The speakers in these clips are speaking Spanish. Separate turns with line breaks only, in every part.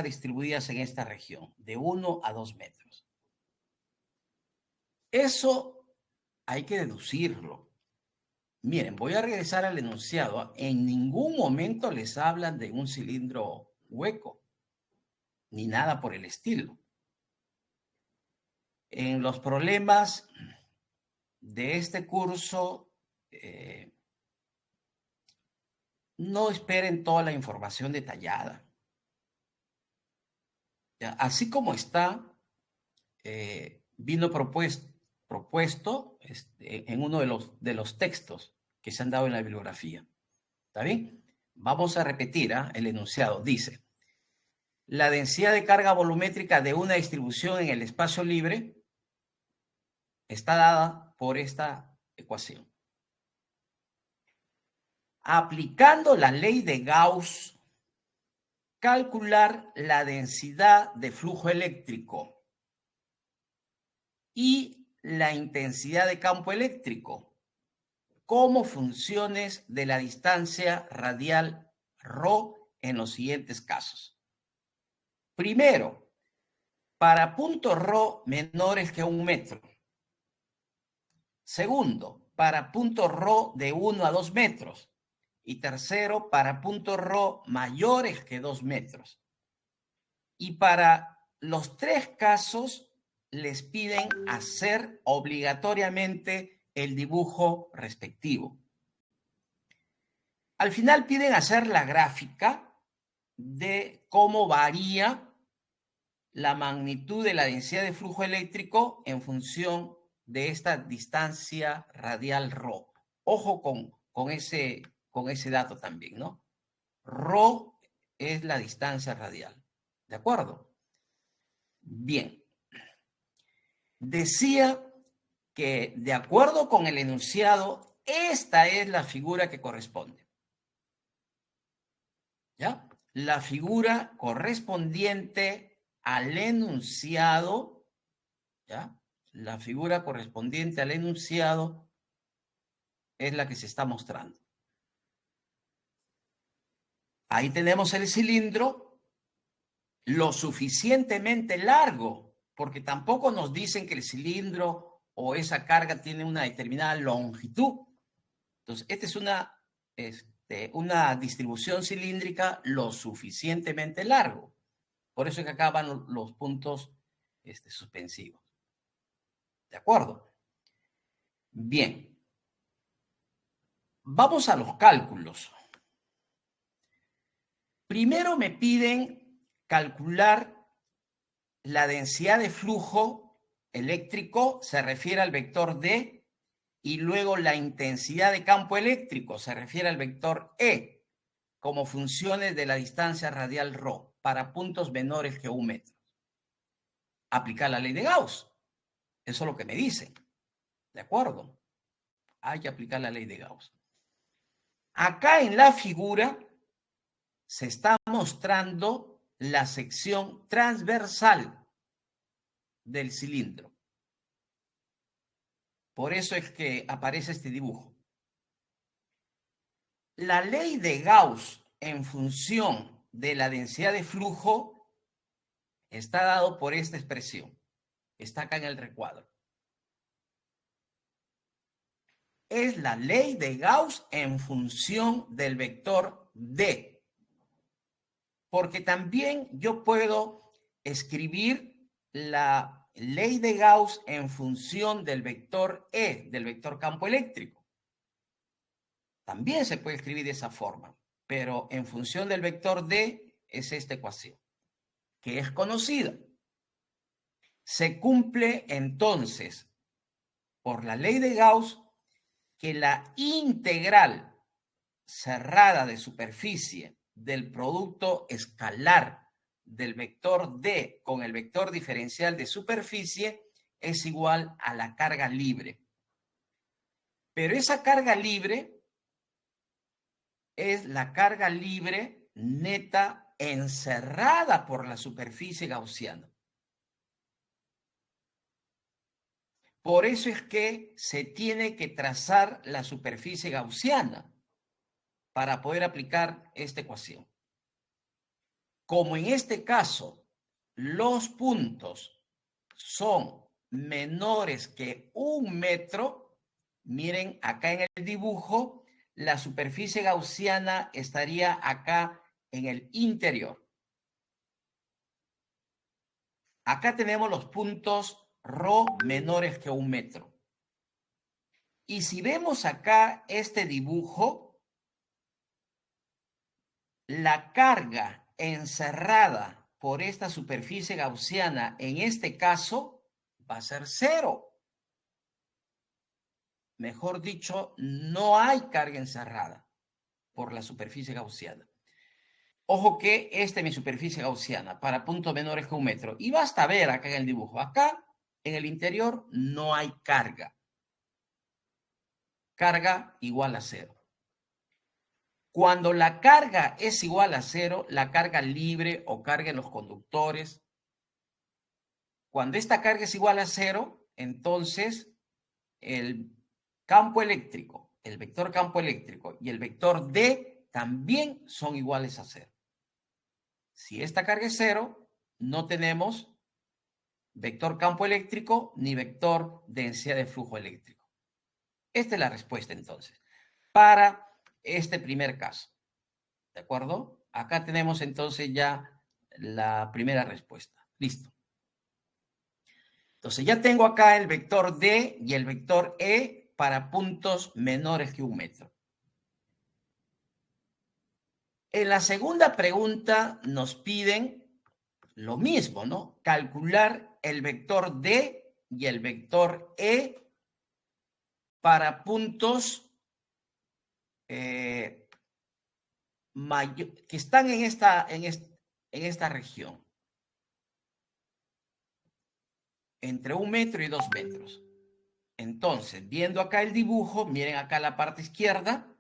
distribuidas en esta región, de 1 a 2 metros. Eso hay que deducirlo. Miren, voy a regresar al enunciado. En ningún momento les hablan de un cilindro hueco, ni nada por el estilo. En los problemas de este curso, no esperen toda la información detallada. Así como está, vino propuesto en uno de los textos que se han dado en la bibliografía. ¿Está bien? Vamos a repetir el enunciado. Dice, la densidad de carga volumétrica de una distribución en el espacio libre está dada por esta ecuación. Aplicando la ley de Gauss, calcular la densidad de flujo eléctrico y la intensidad de campo eléctrico como funciones de la distancia radial ρ en los siguientes casos. Primero, para puntos ρ menores que 1 metro. Segundo, para puntos ρ de 1 a 2 metros. Y tercero, para puntos ρ mayores que 2 metros. Y para los 3 casos les piden hacer obligatoriamente el dibujo respectivo. Al final piden hacer la gráfica de cómo varía la magnitud de la densidad de flujo eléctrico en función de esta distancia radial ρ. Ojo con ese dato también, ¿no? ρ es la distancia radial. ¿De acuerdo? Bien. Decía que de acuerdo con el enunciado, esta es la figura que corresponde. ¿Ya? La figura correspondiente al enunciado, ¿ya? La figura correspondiente al enunciado es la que se está mostrando. Ahí tenemos el cilindro lo suficientemente largo, porque tampoco nos dicen que el cilindro o esa carga tiene una determinada longitud. Entonces, esta es una distribución cilíndrica lo suficientemente largo. Por eso es que acá van los puntos suspensivos. ¿De acuerdo? Bien. Vamos a los cálculos. Primero me piden calcular la densidad de flujo eléctrico, se refiere al vector D, y luego la intensidad de campo eléctrico, se refiere al vector E, como funciones de la distancia radial ρ, para puntos menores que 1 metro. Aplicar la ley de Gauss. Eso es lo que me dicen. ¿De acuerdo? Hay que aplicar la ley de Gauss. Acá en la figura se está mostrando la sección transversal del cilindro. Por eso es que aparece este dibujo. La ley de Gauss en función de la densidad de flujo está dado por esta expresión. Está acá en el recuadro. Es la ley de Gauss en función del vector D. Porque también yo puedo escribir la ley de Gauss en función del vector E, del vector campo eléctrico. También se puede escribir de esa forma, pero en función del vector D es esta ecuación, que es conocida. Se cumple entonces por la ley de Gauss que la integral cerrada de superficie del producto escalar del vector D con el vector diferencial de superficie es igual a la carga libre. Pero esa carga libre es la carga libre neta encerrada por la superficie gaussiana. Por eso es que se tiene que trazar la superficie gaussiana para poder aplicar esta ecuación. Como en este caso los puntos son menores que 1 metro, miren acá en el dibujo, la superficie gaussiana estaría acá en el interior. Acá tenemos los puntos ρ menores que 1 metro. Y si vemos acá este dibujo, la carga encerrada por esta superficie gaussiana, en este caso, va a ser 0. Mejor dicho, no hay carga encerrada por la superficie gaussiana. Ojo que esta es mi superficie gaussiana para puntos menores que 1 metro. Y basta ver acá en el dibujo. Acá, en el interior, no hay carga. Carga igual a 0. Cuando la carga es igual a 0, la carga libre o carga en los conductores, cuando esta carga es igual a 0, entonces el campo eléctrico, el vector campo eléctrico y el vector D también son iguales a 0. Si esta carga es 0, no tenemos vector campo eléctrico ni vector densidad de flujo eléctrico. Esta es la respuesta entonces para este primer caso. ¿De acuerdo? Acá tenemos entonces ya la primera respuesta. Listo. Entonces ya tengo acá el vector D y el vector E para puntos menores que 1 metro. En la segunda pregunta nos piden lo mismo, ¿no? Calcular el vector D y el vector E para puntos que están en esta región. Entre 1 metro y 2 metros. Entonces, viendo acá el dibujo, miren acá la parte izquierda.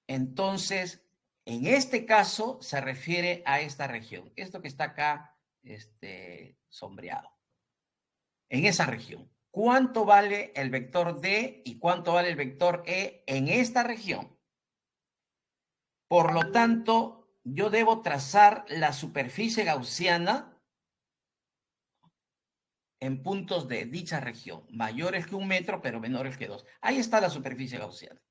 Entonces, en este caso se refiere a esta región. Esto que está acá sombreado. En esa región. ¿Cuánto vale el vector D y cuánto vale el vector E en esta región? Por lo tanto, yo debo trazar la superficie gaussiana en puntos de dicha región, mayores que 1 metro, pero menores que 2. Ahí está la superficie gaussiana.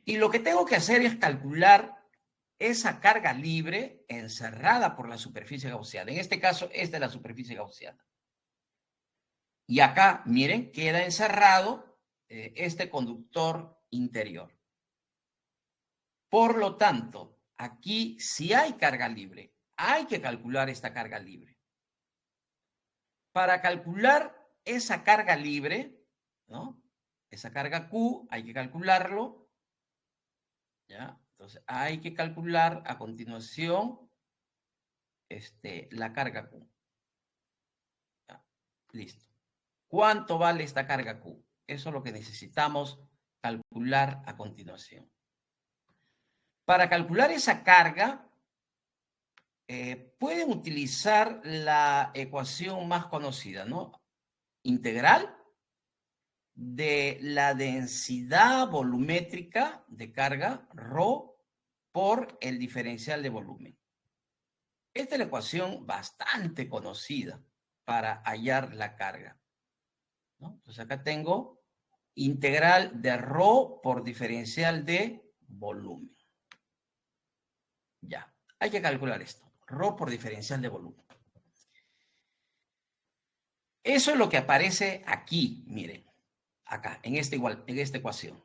Y lo que tengo que hacer es calcular esa carga libre encerrada por la superficie gaussiana. En este caso, esta es la superficie gaussiana. Y acá, miren, queda encerrado este conductor interior. Por lo tanto, aquí si hay carga libre, hay que calcular esta carga libre. Para calcular esa carga libre, ¿no? Esa carga Q, hay que calcularlo. ¿Ya? Entonces, hay que calcular a continuación la carga Q. ¿Ya? Listo. ¿Cuánto vale esta carga Q? Eso es lo que necesitamos calcular a continuación. Para calcular esa carga, pueden utilizar la ecuación más conocida, ¿no? Integral de la densidad volumétrica de carga, ρ, por el diferencial de volumen. Esta es la ecuación bastante conocida para hallar la carga, ¿no? Entonces acá tengo integral de ρ por diferencial de volumen. Ya, hay que calcular esto. ρ por diferencial de volumen. Eso es lo que aparece aquí, miren, acá, en esta ecuación.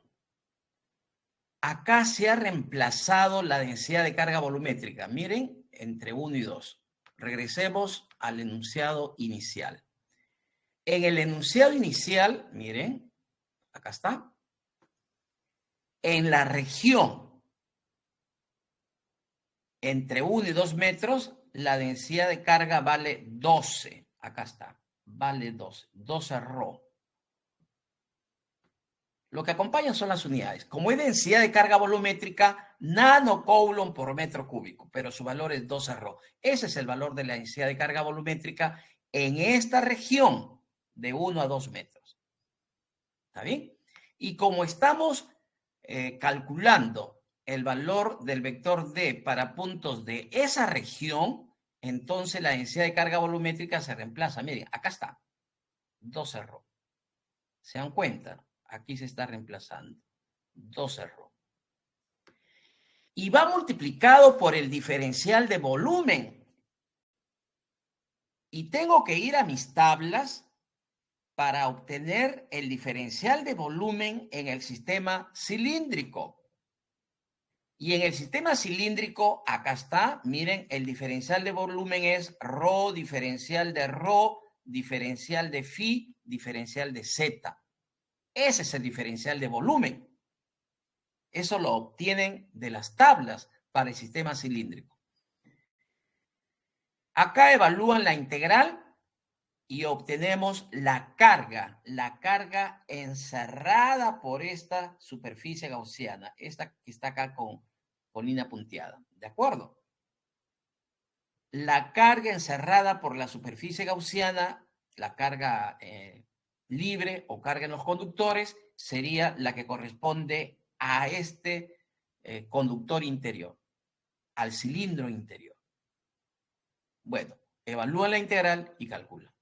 Acá se ha reemplazado la densidad de carga volumétrica, miren, entre 1 y 2. Regresemos al enunciado inicial. En el enunciado inicial, miren, acá está, en la región entre 1 y 2 metros, la densidad de carga vale 12. Acá está, vale 12, 12 ρ. Lo que acompañan son las unidades. Como es densidad de carga volumétrica, nanocoulomb por metro cúbico, pero su valor es 12 ρ. Ese es el valor de la densidad de carga volumétrica en esta región de 1 a 2 metros. ¿Está bien? Y como estamos calculando el valor del vector D para puntos de esa región, entonces la densidad de carga volumétrica se reemplaza. Miren, acá está, 2R. ¿Se dan cuenta? Aquí se está reemplazando, 2R. Y va multiplicado por el diferencial de volumen. Y tengo que ir a mis tablas para obtener el diferencial de volumen en el sistema cilíndrico. Y en el sistema cilíndrico, acá está, miren, el diferencial de volumen es ρ, diferencial de ρ, diferencial de phi, diferencial de z. Ese es el diferencial de volumen. Eso lo obtienen de las tablas para el sistema cilíndrico. Acá evalúan la integral y obtenemos la carga encerrada por esta superficie gaussiana, esta que está acá con línea punteada, ¿de acuerdo? La carga encerrada por la superficie gaussiana, la carga libre o carga en los conductores, sería la que corresponde a este conductor interior, al cilindro interior. Bueno, evalúa la integral y calcula.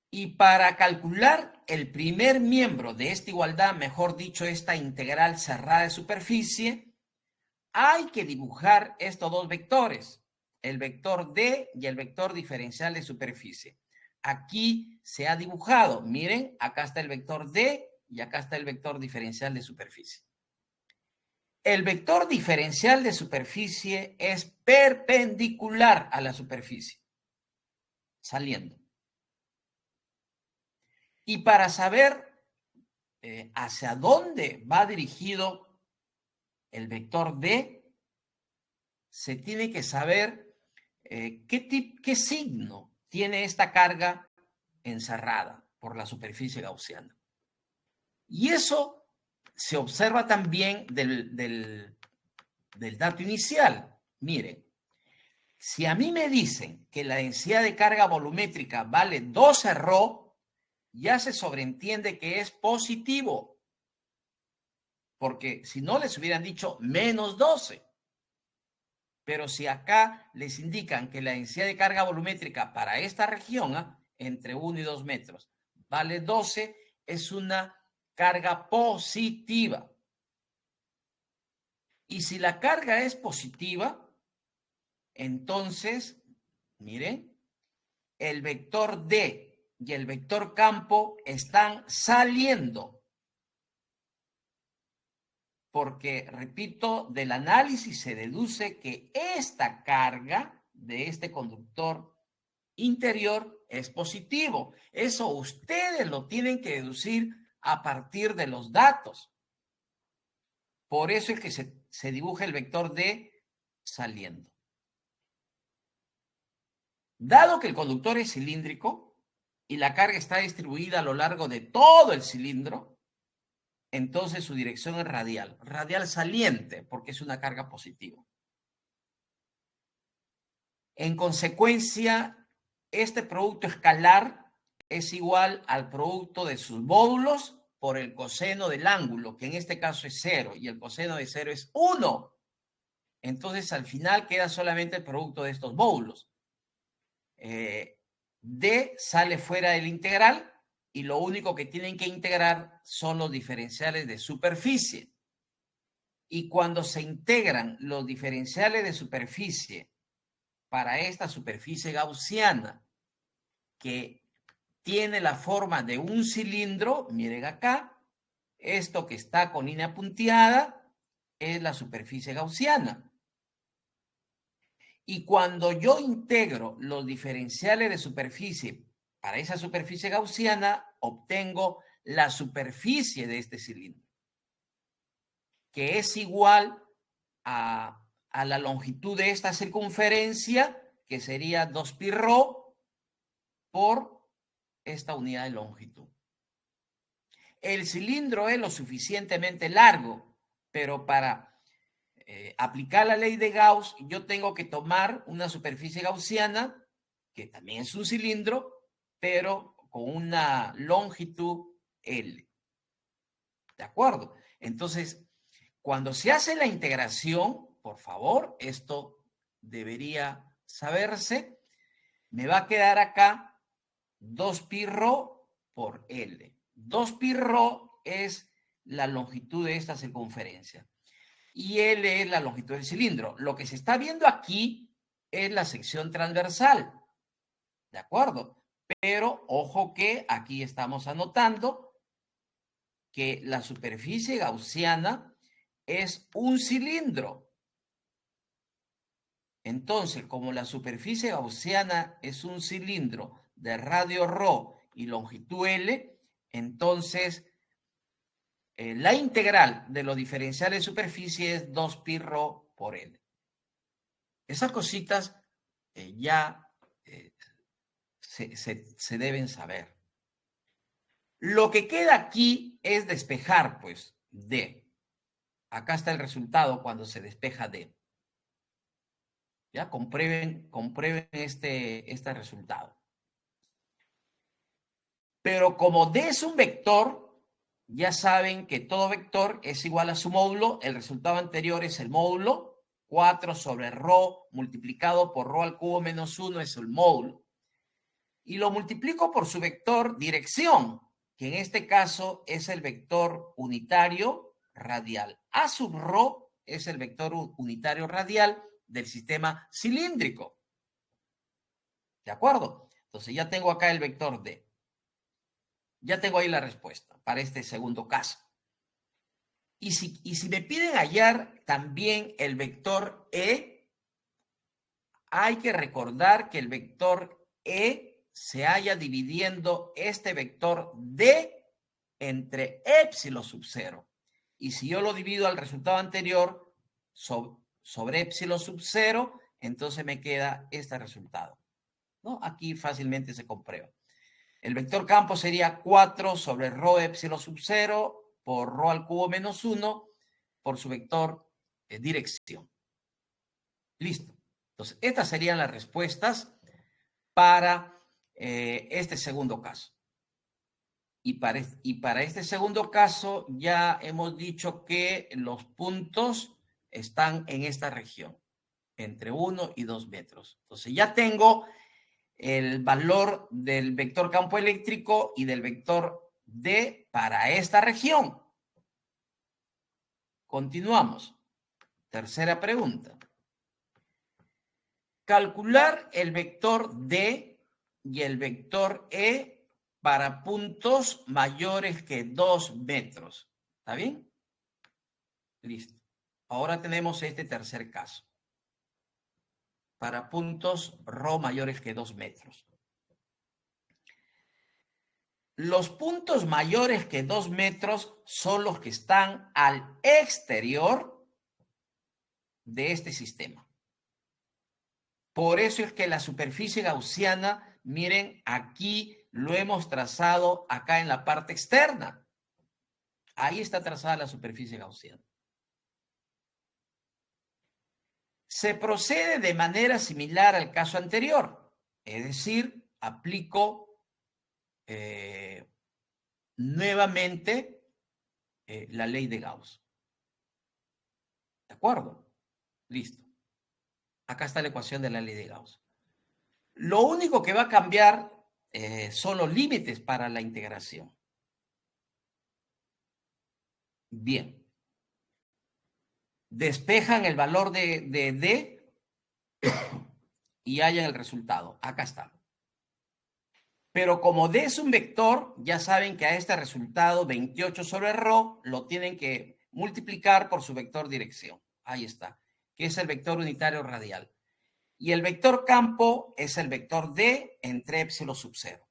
Y para calcular el primer miembro de esta igualdad, mejor dicho, esta integral cerrada de superficie, hay que dibujar estos dos vectores, el vector D y el vector diferencial de superficie. Aquí se ha dibujado, miren, acá está el vector D y acá está el vector diferencial de superficie. El vector diferencial de superficie es perpendicular a la superficie, saliendo. Y para saber hacia dónde va dirigido el vector D, se tiene que saber qué signo tiene esta carga encerrada por la superficie gaussiana. Y eso se observa también del dato inicial. Miren, si a mí me dicen que la densidad de carga volumétrica vale 12ρ, ya se sobreentiende que es positivo, porque si no les hubieran dicho menos 12. Pero si acá les indican que la densidad de carga volumétrica para esta región, entre 1 y 2 metros, vale 12, es una carga positiva. Y si la carga es positiva, entonces, miren, el vector D y el vector campo están saliendo. Porque, repito, del análisis se deduce que esta carga de este conductor interior es positivo. Eso ustedes lo tienen que deducir a partir de los datos. Por eso es que se dibuja el vector D saliendo. Dado que el conductor es cilíndrico y la carga está distribuida a lo largo de todo el cilindro, entonces su dirección es radial. Radial saliente, porque es una carga positiva. En consecuencia, este producto escalar es igual al producto de sus módulos por el coseno del ángulo, que en este caso es 0, y el coseno de 0 es 1. Entonces, al final queda solamente el producto de estos módulos. D sale fuera del integral y lo único que tienen que integrar son los diferenciales de superficie. Y cuando se integran los diferenciales de superficie para esta superficie gaussiana, que tiene la forma de un cilindro, miren acá, esto que está con línea punteada es la superficie gaussiana. Y cuando yo integro los diferenciales de superficie para esa superficie gaussiana, obtengo la superficie de este cilindro, que es igual a la longitud de esta circunferencia, que sería 2πr por esta unidad de longitud. El cilindro es lo suficientemente largo, pero para aplicar la ley de Gauss, yo tengo que tomar una superficie gaussiana, que también es un cilindro, pero con una longitud L. ¿De acuerdo? Entonces, Cuando se hace la integración, por favor, esto debería saberse, me va a quedar acá 2πr por L. 2πr es la longitud de esta circunferencia y L es la longitud del cilindro. Lo que se está viendo aquí es la sección transversal, ¿de acuerdo? Pero ojo que aquí estamos anotando que la superficie gaussiana es un cilindro. Entonces, como la superficie gaussiana es un cilindro de radio ρ y longitud L, entonces la integral de los diferenciales de superficie es 2πr por L. Esas cositas ya se deben saber. Lo que queda aquí es despejar, pues, D. Acá está el resultado cuando se despeja D. Ya, comprueben este resultado. Pero como D es un vector, ya saben que todo vector es igual a su módulo. El resultado anterior es el módulo. 4 sobre ρ multiplicado por ρ al cubo menos 1 es el módulo. Y lo multiplico por su vector dirección, que en este caso es el vector unitario radial. A sub ρ es el vector unitario radial del sistema cilíndrico. ¿De acuerdo? Entonces ya tengo acá el vector D. Ya tengo ahí la respuesta para este segundo caso. Y si me piden hallar también el vector E, hay que recordar que el vector E se halla dividiendo este vector D entre épsilon sub 0. Y si yo lo divido al resultado anterior sobre épsilon sub 0, entonces me queda este resultado, ¿no? Aquí fácilmente se comprueba. El vector campo sería 4 sobre ρ épsilon sub 0 por ρ al cubo menos 1 por su vector dirección. Listo. Entonces, estas serían las respuestas para este segundo caso. Y para este segundo caso ya hemos dicho que los puntos están en esta región, entre 1 y 2 metros. Entonces ya tengo el valor del vector campo eléctrico y del vector D para esta región. Continuamos. Tercera pregunta. Calcular el vector D y el vector E para puntos mayores que 2 metros. ¿Está bien? Listo. Ahora tenemos este tercer caso. Para puntos ρ mayores que 2 metros. Los puntos mayores que 2 metros son los que están al exterior de este sistema. Por eso es que la superficie gaussiana, miren, aquí lo hemos trazado acá en la parte externa. Ahí está trazada la superficie gaussiana. Se procede de manera similar al caso anterior, es decir, aplico nuevamente la ley de Gauss. ¿De acuerdo? Listo. Acá está la ecuación de la ley de Gauss. Lo único que va a cambiar son los límites para la integración. Bien. Despejan el valor de D y hallan el resultado. Acá está. Pero como D es un vector, ya saben que a este resultado 28 sobre ρ lo tienen que multiplicar por su vector dirección. Ahí está, que es el vector unitario radial. Y el vector campo es el vector D entre épsilon sub 0.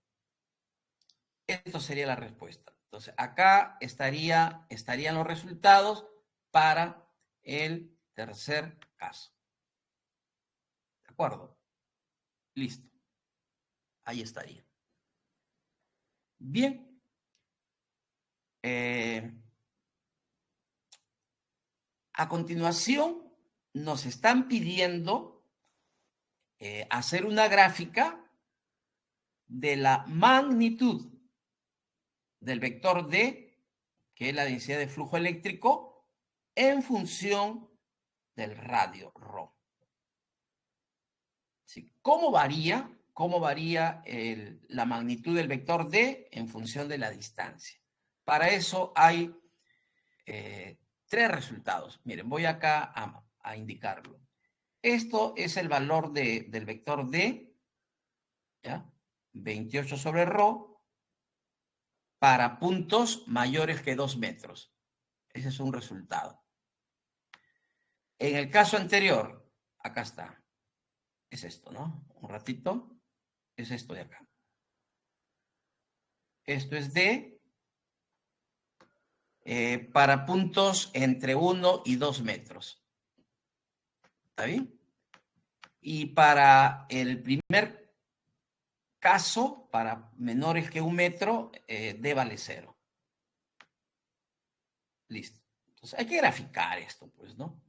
Esto sería la respuesta. Entonces, acá estarían los resultados para el tercer caso. ¿De acuerdo? Listo. Ahí estaría. Bien. A continuación, nos están pidiendo hacer una gráfica de la magnitud del vector D, que es la densidad de flujo eléctrico, en función del radio ρ. ¿Sí? ¿Cómo varía? ¿Cómo varía la magnitud del vector D en función de la distancia? Para eso hay tres resultados. Miren, voy acá a indicarlo. Esto es el valor del vector D, ¿ya? 28 sobre ρ, para puntos mayores que 2 metros. Ese es un resultado. En el caso anterior, acá está. Es esto, ¿no? Un ratito. Es esto de acá. Esto es D para puntos entre 1 y 2 metros. ¿Está bien? Y para el primer caso, para menores que 1 metro, D vale 0. Listo. Entonces hay que graficar esto, pues, ¿no?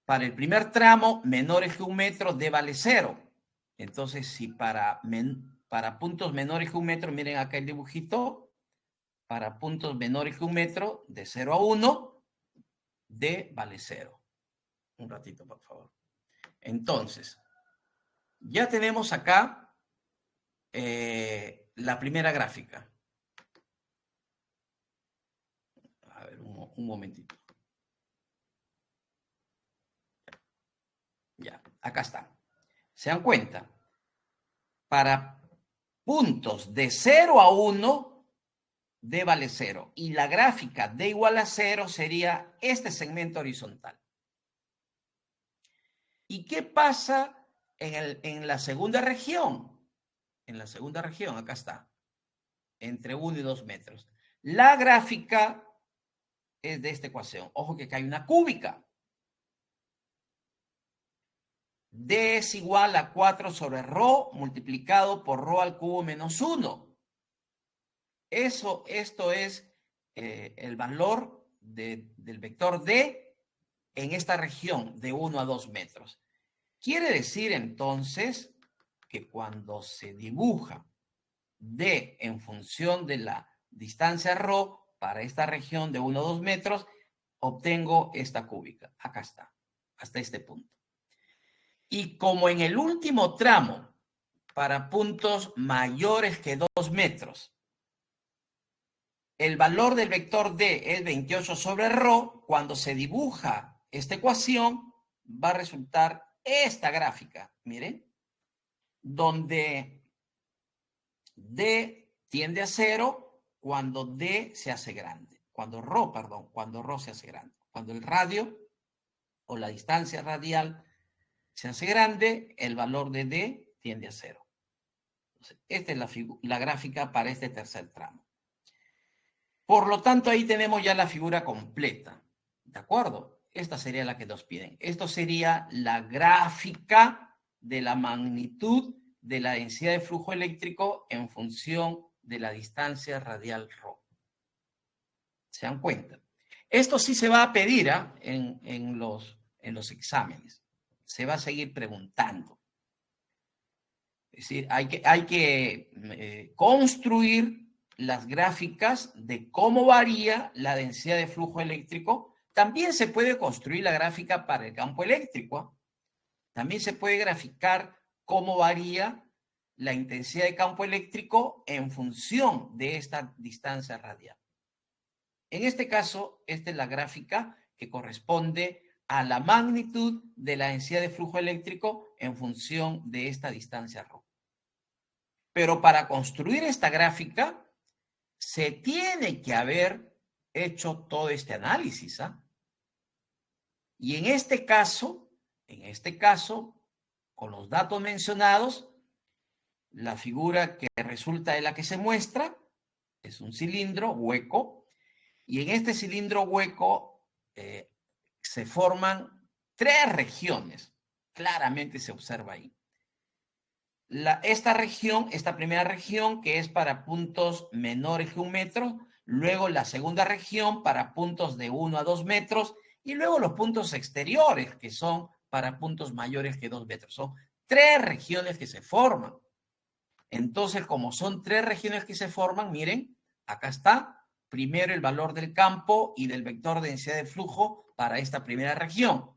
Para el primer tramo, menores que 1 metro, D vale 0. Entonces, si para puntos menores que 1 metro, miren acá el dibujito, para puntos menores que 1 metro, de 0 a 1, D vale 0. Un ratito, por favor. Entonces, ya tenemos acá la primera gráfica. A ver, un momentito. Ya, acá está. ¿Se dan cuenta? Para puntos de 0 a 1, D vale 0. Y la gráfica D igual a 0 sería este segmento horizontal. ¿Y qué pasa en la segunda región? En la segunda región, acá está. Entre 1 y 2 metros. La gráfica es de esta ecuación. Ojo que acá hay una cúbica. D es igual a 4 sobre ρ multiplicado por ρ al cubo menos 1. Esto es el valor del vector D en esta región de 1 a 2 metros. Quiere decir entonces que cuando se dibuja D en función de la distancia ρ para esta región de 1 a 2 metros, obtengo esta cúbica. Acá está, hasta este punto. Y como en el último tramo, para puntos mayores que 2 metros, el valor del vector D es 28 sobre ρ, cuando se dibuja esta ecuación, va a resultar esta gráfica, miren, donde D tiende a 0 cuando D se hace grande, cuando ρ se hace grande, cuando el radio o la distancia radial se hace grande, el valor de D tiende a 0. Entonces, esta es la gráfica para este tercer tramo. Por lo tanto, ahí tenemos ya la figura completa. ¿De acuerdo? Esta sería la que nos piden. Esto sería la gráfica de la magnitud de la densidad de flujo eléctrico en función de la distancia radial ρ. ¿Se dan cuenta? Esto sí se va a pedir en los exámenes. Se va a seguir preguntando. Es decir, hay que construir las gráficas de cómo varía la densidad de flujo eléctrico. También se puede construir la gráfica para el campo eléctrico. También se puede graficar cómo varía la intensidad de campo eléctrico en función de esta distancia radial. En este caso, esta es la gráfica que corresponde a la magnitud de la densidad de flujo eléctrico en función de esta distancia ρ. Pero para construir esta gráfica, se tiene que haber hecho todo este análisis. Y en este caso, con los datos mencionados, la figura que resulta de la que se muestra es un cilindro hueco, y en este cilindro hueco se forman 3 regiones. Claramente se observa ahí. Esta primera región, que es para puntos menores que 1 metro, luego la segunda región para puntos de 1 a 2 metros, y luego los puntos exteriores, que son para puntos mayores que 2 metros. Son 3 regiones que se forman. Entonces, como son 3 regiones que se forman, miren, acá está, primero el valor del campo y del vector de densidad de flujo para esta primera región,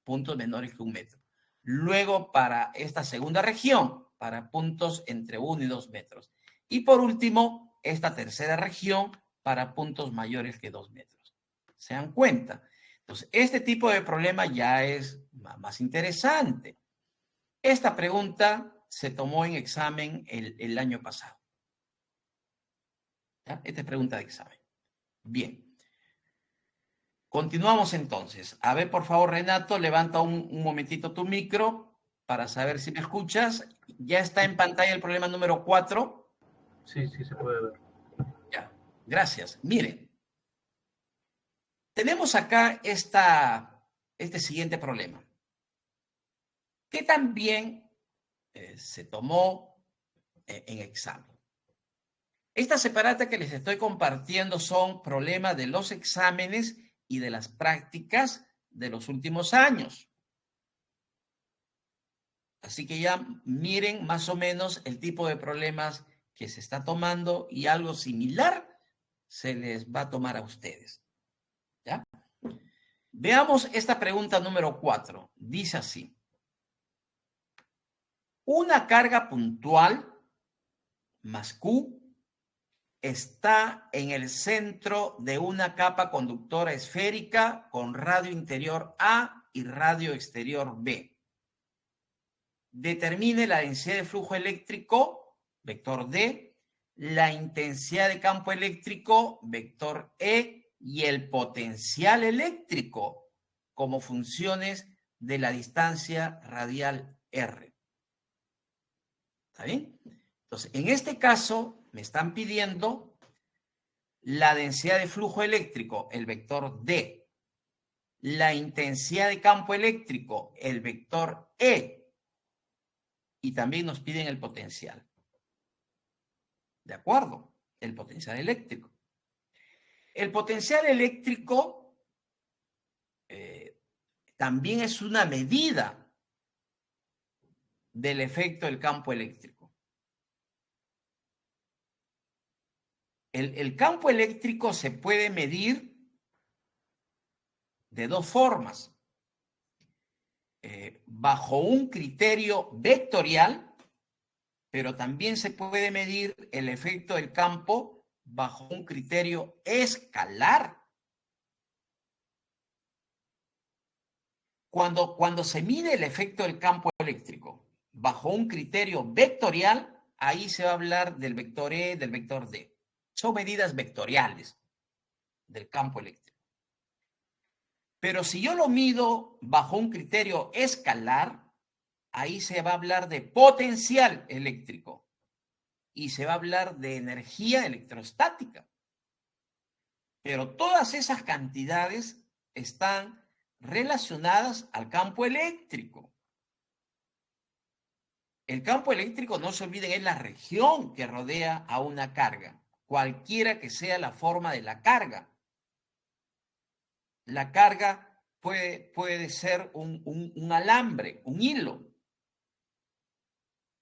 puntos menores que 1 metro. Luego para esta segunda región, para puntos entre 1 y 2 metros. Y por último, esta tercera región para puntos mayores que 2 metros. ¿Se dan cuenta? Entonces, este tipo de problema ya es más interesante. Esta pregunta se tomó en examen el año pasado. ¿Ya? Esta es pregunta de examen. Bien. Continuamos entonces. A ver, por favor, Renato, levanta un momentito tu micro para saber si me escuchas. Ya está en pantalla el problema número 4.
Sí, sí, se puede ver.
Ya, gracias. Miren, tenemos acá este siguiente problema, que también se tomó en examen. Esta separata que les estoy compartiendo son problemas de los exámenes y de las prácticas de los últimos años. Así que ya miren más o menos el tipo de problemas que se está tomando y algo similar se les va a tomar a ustedes. ¿Ya? Veamos esta pregunta número 4. Dice así. Una carga puntual más Q está en el centro de una capa conductora esférica con radio interior A y radio exterior B. Determine la densidad de flujo eléctrico, vector D, la intensidad de campo eléctrico, vector E, y el potencial eléctrico como funciones de la distancia radial R. ¿Está bien? Entonces, en este caso, me están pidiendo la densidad de flujo eléctrico, el vector D, la intensidad de campo eléctrico, el vector E, y también nos piden el potencial. ¿De acuerdo? El potencial eléctrico. El potencial eléctrico también es una medida del efecto del campo eléctrico. El campo eléctrico se puede medir de dos formas. Bajo un criterio vectorial, pero también se puede medir el efecto del campo bajo un criterio escalar. Cuando se mide el efecto del campo eléctrico bajo un criterio vectorial, ahí se va a hablar del vector E, del vector D. Son medidas vectoriales del campo eléctrico. Pero si yo lo mido bajo un criterio escalar, ahí se va a hablar de potencial eléctrico y se va a hablar de energía electrostática. Pero todas esas cantidades están relacionadas al campo eléctrico. El campo eléctrico, no se olviden, es la región que rodea a una carga, cualquiera que sea la forma de la carga. La carga puede ser un alambre, un hilo.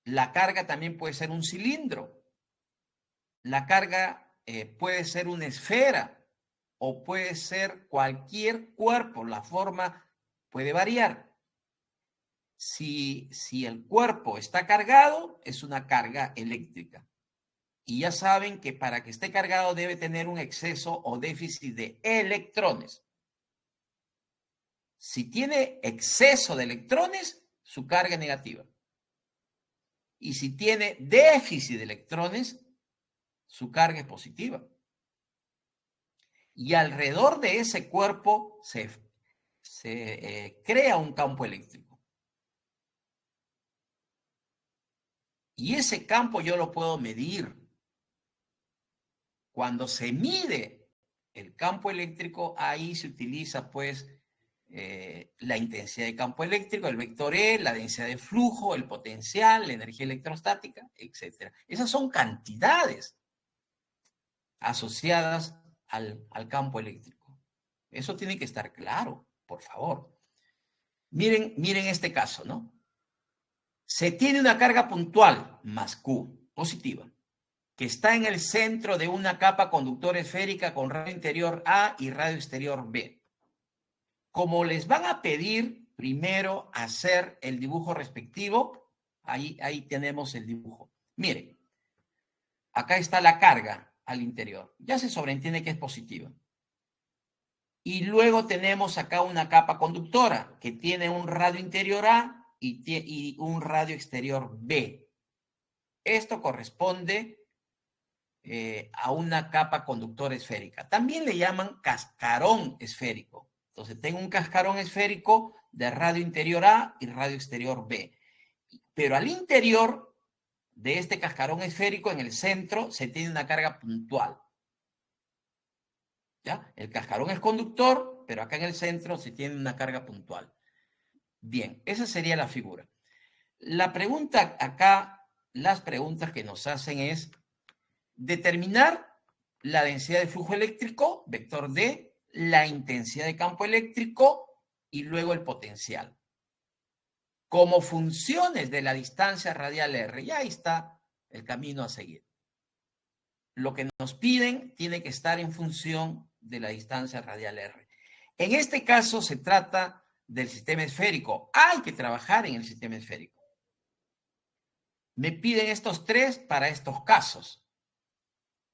La carga también puede ser un cilindro. La carga puede ser una esfera o puede ser cualquier cuerpo. La forma puede variar. Si el cuerpo está cargado, es una carga eléctrica. Y ya saben que para que esté cargado debe tener un exceso o déficit de electrones. Si tiene exceso de electrones, su carga es negativa. Y si tiene déficit de electrones, su carga es positiva. Y alrededor de ese cuerpo se crea un campo eléctrico. Y ese campo yo lo puedo medir. Cuando se mide el campo eléctrico, ahí se utiliza pues la intensidad de campo eléctrico, el vector E, la densidad de flujo, el potencial, la energía electrostática, etc. Esas son cantidades asociadas al campo eléctrico. Eso tiene que estar claro, por favor. Miren este caso, ¿no? Se tiene una carga puntual más Q, positiva. que está en el centro de una capa conductora esférica con radio interior A y radio exterior B. Como les van a pedir primero hacer el dibujo respectivo, ahí tenemos el dibujo. Miren, acá está la carga al interior. Ya se sobreentiende que es positiva. Y luego tenemos acá una capa conductora que tiene un radio interior A y un radio exterior B. Esto corresponde a una capa conductora esférica. También le llaman cascarón esférico. Entonces tengo un cascarón esférico de radio interior A y radio exterior B. Pero al interior de este cascarón esférico, en el centro, se tiene una carga puntual. ¿Ya? El cascarón es conductor, pero acá en el centro se tiene una carga puntual. Bien, esa sería la figura. La pregunta acá, las preguntas que nos hacen es determinar la densidad de flujo eléctrico, vector D, la intensidad de campo eléctrico y luego el potencial. Como funciones de la distancia radial R, y ahí está el camino a seguir. Lo que nos piden tiene que estar en función de la distancia radial R. En este caso se trata del sistema esférico. Hay que trabajar en el sistema esférico. Me piden estos tres para estos casos.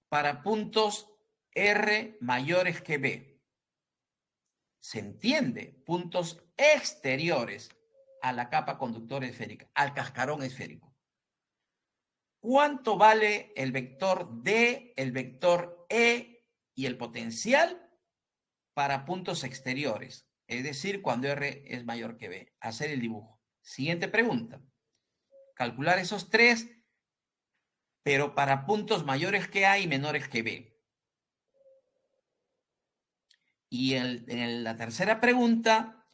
Para puntos R mayores que B. Se entiende, puntos exteriores a la capa conductora esférica, al cascarón esférico. ¿Cuánto vale el vector D, el vector E y el potencial para puntos exteriores? Es decir, cuando R es mayor que B. Hacer el dibujo. Siguiente pregunta. Calcular esos tres, pero para puntos mayores que A y menores que B. Y en la tercera pregunta,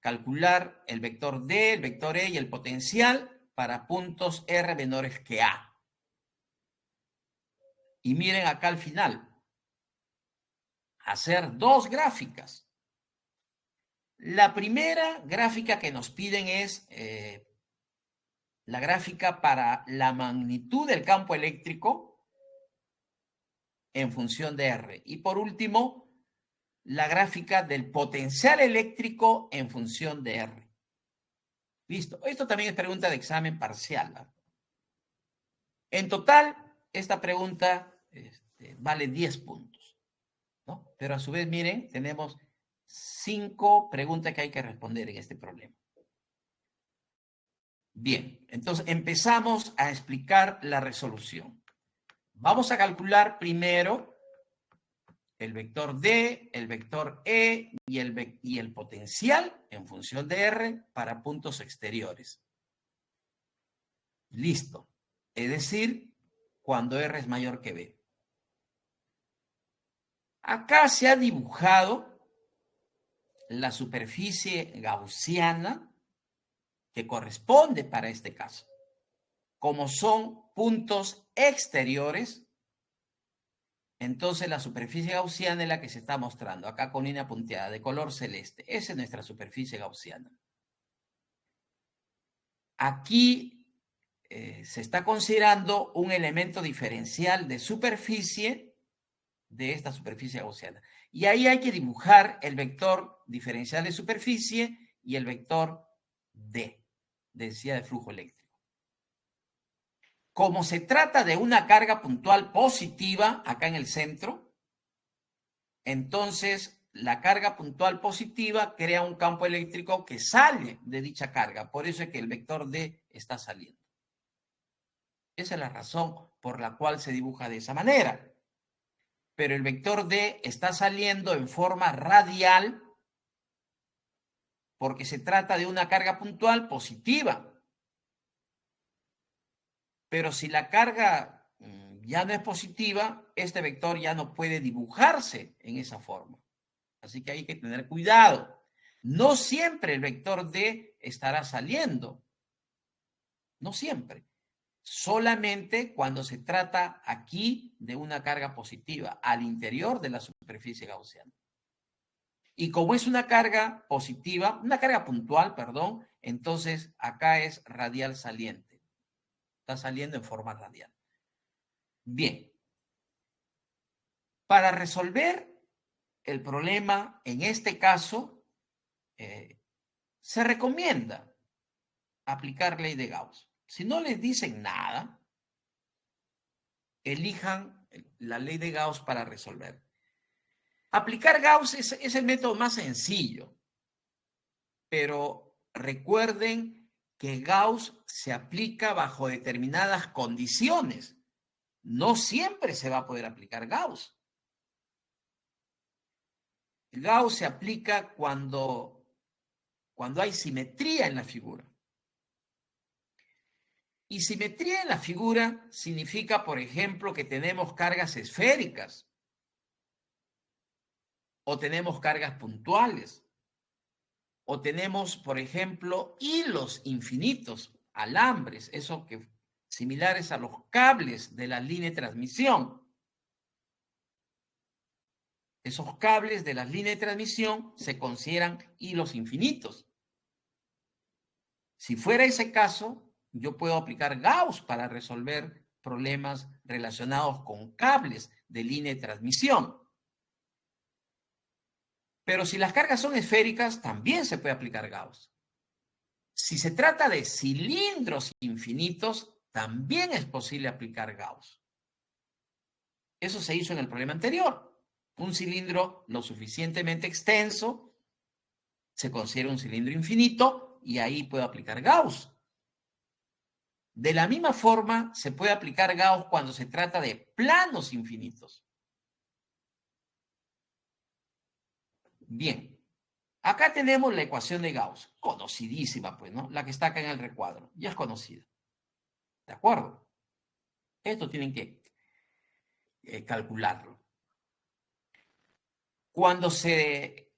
calcular el vector D, el vector E y el potencial para puntos R menores que A. Y miren acá al final. Hacer dos gráficas. La primera gráfica que nos piden es la gráfica para la magnitud del campo eléctrico en función de R. Y por último, la gráfica del potencial eléctrico en función de R. Listo. Esto también es pregunta de examen parcial, ¿no? En total, esta pregunta vale 10 puntos, ¿no? Pero a su vez, miren, tenemos 5 preguntas que hay que responder en este problema. Bien, entonces empezamos a explicar la resolución. Vamos a calcular primero el vector D, el vector E y el potencial en función de R para puntos exteriores. Listo. Es decir, cuando R es mayor que B. Acá se ha dibujado la superficie gaussiana que corresponde para este caso. Como son puntos exteriores, entonces la superficie gaussiana es la que se está mostrando, acá con línea punteada, de color celeste. Esa es nuestra superficie gaussiana. Aquí se está considerando un elemento diferencial de superficie de esta superficie gaussiana. Y ahí hay que dibujar el vector diferencial de superficie y el vector D, densidad de flujo eléctrico. Como se trata de una carga puntual positiva acá en el centro, entonces la carga puntual positiva crea un campo eléctrico que sale de dicha carga. Por eso es que el vector D está saliendo. Esa es la razón por la cual se dibuja de esa manera. Pero el vector D está saliendo en forma radial porque se trata de una carga puntual positiva. Pero si la carga ya no es positiva, este vector ya no puede dibujarse en esa forma. Así que hay que tener cuidado. No siempre el vector D estará saliendo. No siempre. Solamente cuando se trata aquí de una carga positiva al interior de la superficie gaussiana. Y como es una carga positiva, una carga puntual, perdón, entonces acá es radial saliente. Está saliendo en forma radial. Bien. Para resolver el problema, en este caso, se recomienda aplicar ley de Gauss. Si no les dicen nada, elijan la ley de Gauss para resolver. Aplicar Gauss es el método más sencillo, pero recuerden que Gauss se aplica bajo determinadas condiciones. No siempre se va a poder aplicar Gauss. Gauss se aplica cuando hay simetría en la figura. Y simetría en la figura significa, por ejemplo, que tenemos cargas esféricas o tenemos cargas puntuales o tenemos, por ejemplo, hilos infinitos, alambres, eso que similares a los cables de la línea de transmisión. Esos cables de las líneas de transmisión se consideran hilos infinitos. Si fuera ese caso, yo puedo aplicar Gauss para resolver problemas relacionados con cables de línea de transmisión. Pero si las cargas son esféricas, también se puede aplicar Gauss. Si se trata de cilindros infinitos, también es posible aplicar Gauss. Eso se hizo en el problema anterior. Un cilindro lo suficientemente extenso se considera un cilindro infinito y ahí puedo aplicar Gauss. De la misma forma, se puede aplicar Gauss cuando se trata de planos infinitos. Bien, acá tenemos la ecuación de Gauss, conocidísima, pues, ¿no? La que está acá en el recuadro, ya es conocida. ¿De acuerdo? Esto tienen que calcularlo. Cuando se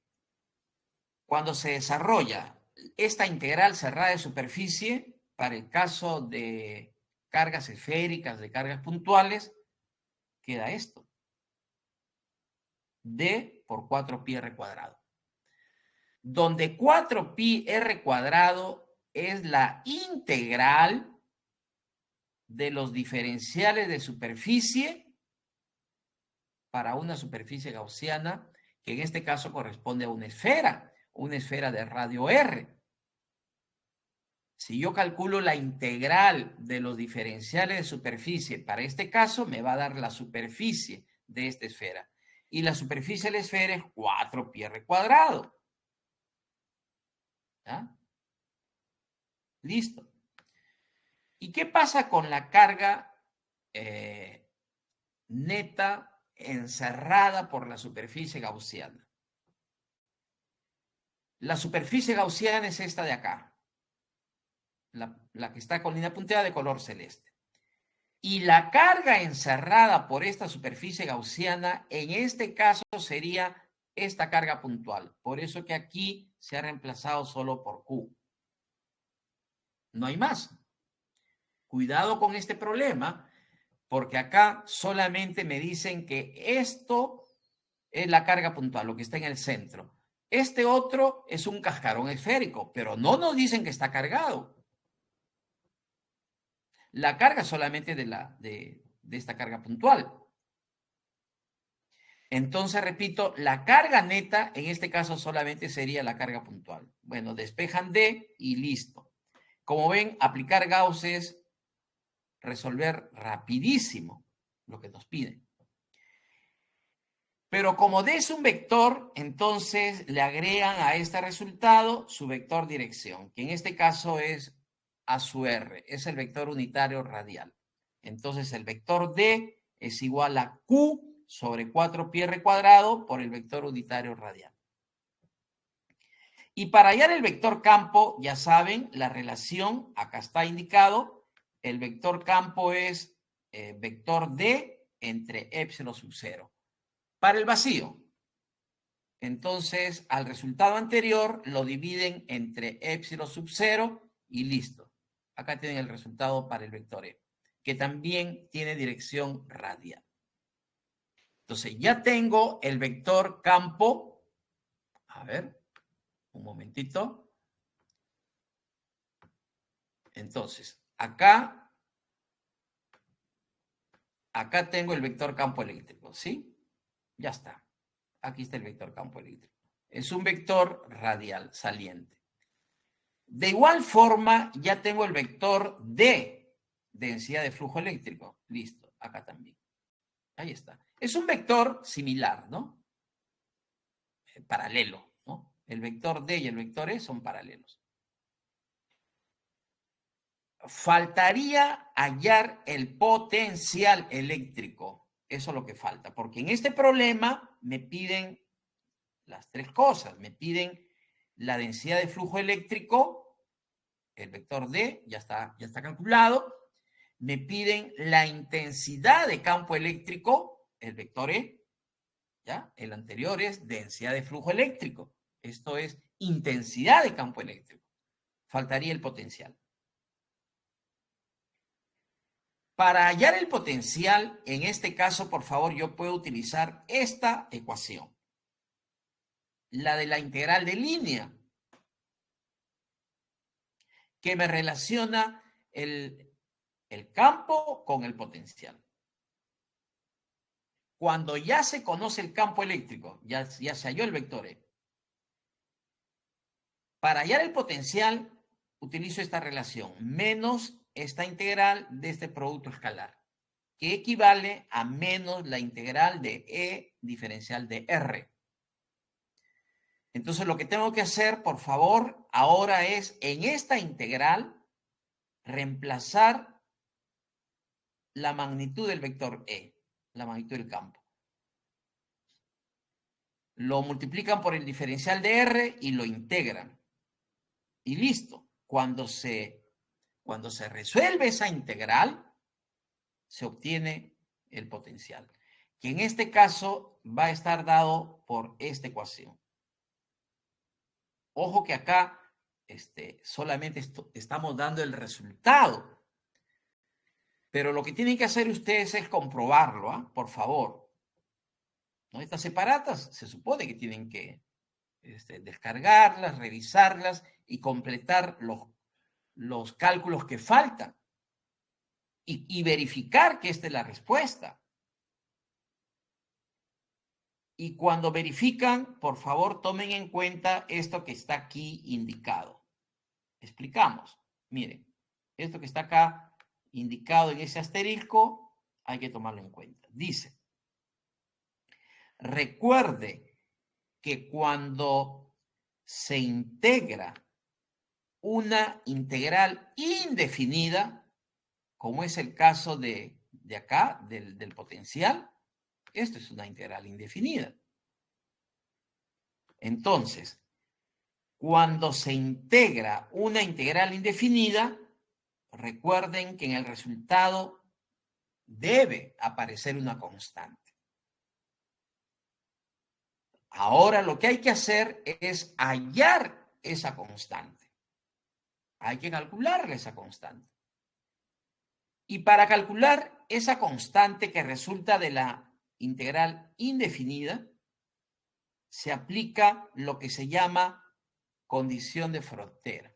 desarrolla esta integral cerrada de superficie, para el caso de cargas esféricas, de cargas puntuales, queda esto. D por 4πr cuadrado. Donde 4πr cuadrado es la integral de los diferenciales de superficie para una superficie gaussiana, que en este caso corresponde a una esfera de radio R. Si yo calculo la integral de los diferenciales de superficie para este caso, me va a dar la superficie de esta esfera. Y la superficie de la esfera es 4πr cuadrado. ¿Ya? Listo. ¿Y qué pasa con la carga neta encerrada por la superficie gaussiana? La superficie gaussiana es esta de acá. La que está con línea punteada de color celeste. Y la carga encerrada por esta superficie gaussiana, en este caso sería esta carga puntual. Por eso que aquí se ha reemplazado solo por Q. No hay más. Cuidado con este problema, porque acá solamente me dicen que esto es la carga puntual, lo que está en el centro. Este otro es un cascarón esférico, pero no nos dicen que está cargado. La carga solamente de esta carga puntual. Entonces, repito, la carga neta en este caso solamente sería la carga puntual. Bueno, despejan D y listo. Como ven, aplicar Gauss es resolver rapidísimo lo que nos piden. Pero como D es un vector, entonces le agregan a este resultado su vector dirección, que en este caso es A sub R, es el vector unitario radial. Entonces el vector D es igual a Q sobre 4πr cuadrado por el vector unitario radial. Y para hallar el vector campo, ya saben, la relación, acá está indicado, el vector campo es vector D entre epsilon sub 0. Para el vacío, entonces al resultado anterior lo dividen entre epsilon sub 0 y listo. Acá tienen el resultado para el vector E, que también tiene dirección radial. Entonces ya tengo el vector campo. A ver, un momentito. Entonces, acá acá tengo el vector campo eléctrico, ¿sí? Ya está. Aquí está el vector campo eléctrico. Es un vector radial saliente. De igual forma, ya tengo el vector de densidad de flujo eléctrico. Listo, acá también. Ahí está. Es un vector similar, ¿no? Paralelo, ¿no? El vector D y el vector E son paralelos. Faltaría hallar el potencial eléctrico. Eso es lo que falta, porque en este problema me piden las tres cosas. Me piden la densidad de flujo eléctrico, el vector D ya está calculado. Me piden la intensidad de campo eléctrico, el vector E, ¿ya? El anterior es densidad de flujo eléctrico. Esto es intensidad de campo eléctrico. Faltaría el potencial. Para hallar el potencial, en este caso, por favor, yo puedo utilizar esta ecuación. La de la integral de línea, que me relaciona el campo con el potencial. Cuando ya se conoce el campo eléctrico, ya se halló el vector E. Para hallar el potencial, utilizo esta relación, menos esta integral de este producto escalar, que equivale a menos la integral de E diferencial de R. Entonces, lo que tengo que hacer, por favor, ahora es, en esta integral, reemplazar la magnitud del vector E, la magnitud del campo. Lo multiplican por el diferencial de R y lo integran. Y listo. Cuando se resuelve esa integral, se obtiene el potencial, que en este caso va a estar dado por esta ecuación. Ojo que acá solamente estamos dando el resultado, pero lo que tienen que hacer ustedes es comprobarlo, ¿eh? Por favor. ¿No? Estas separatas se supone que tienen que descargarlas, revisarlas y completar los cálculos que faltan y verificar que esta es la respuesta. Y cuando verifican, por favor, tomen en cuenta esto que está aquí indicado. Explicamos. Miren, esto que está acá indicado en ese asterisco, hay que tomarlo en cuenta. Dice, recuerde que cuando se integra una integral indefinida, como es el caso de acá, del potencial, esto es una integral indefinida. Entonces, cuando se integra una integral indefinida, recuerden que en el resultado debe aparecer una constante. Ahora lo que hay que hacer es hallar esa constante. Hay que calcularle esa constante. Y para calcular esa constante que resulta de la integral indefinida, se aplica lo que se llama condición de frontera.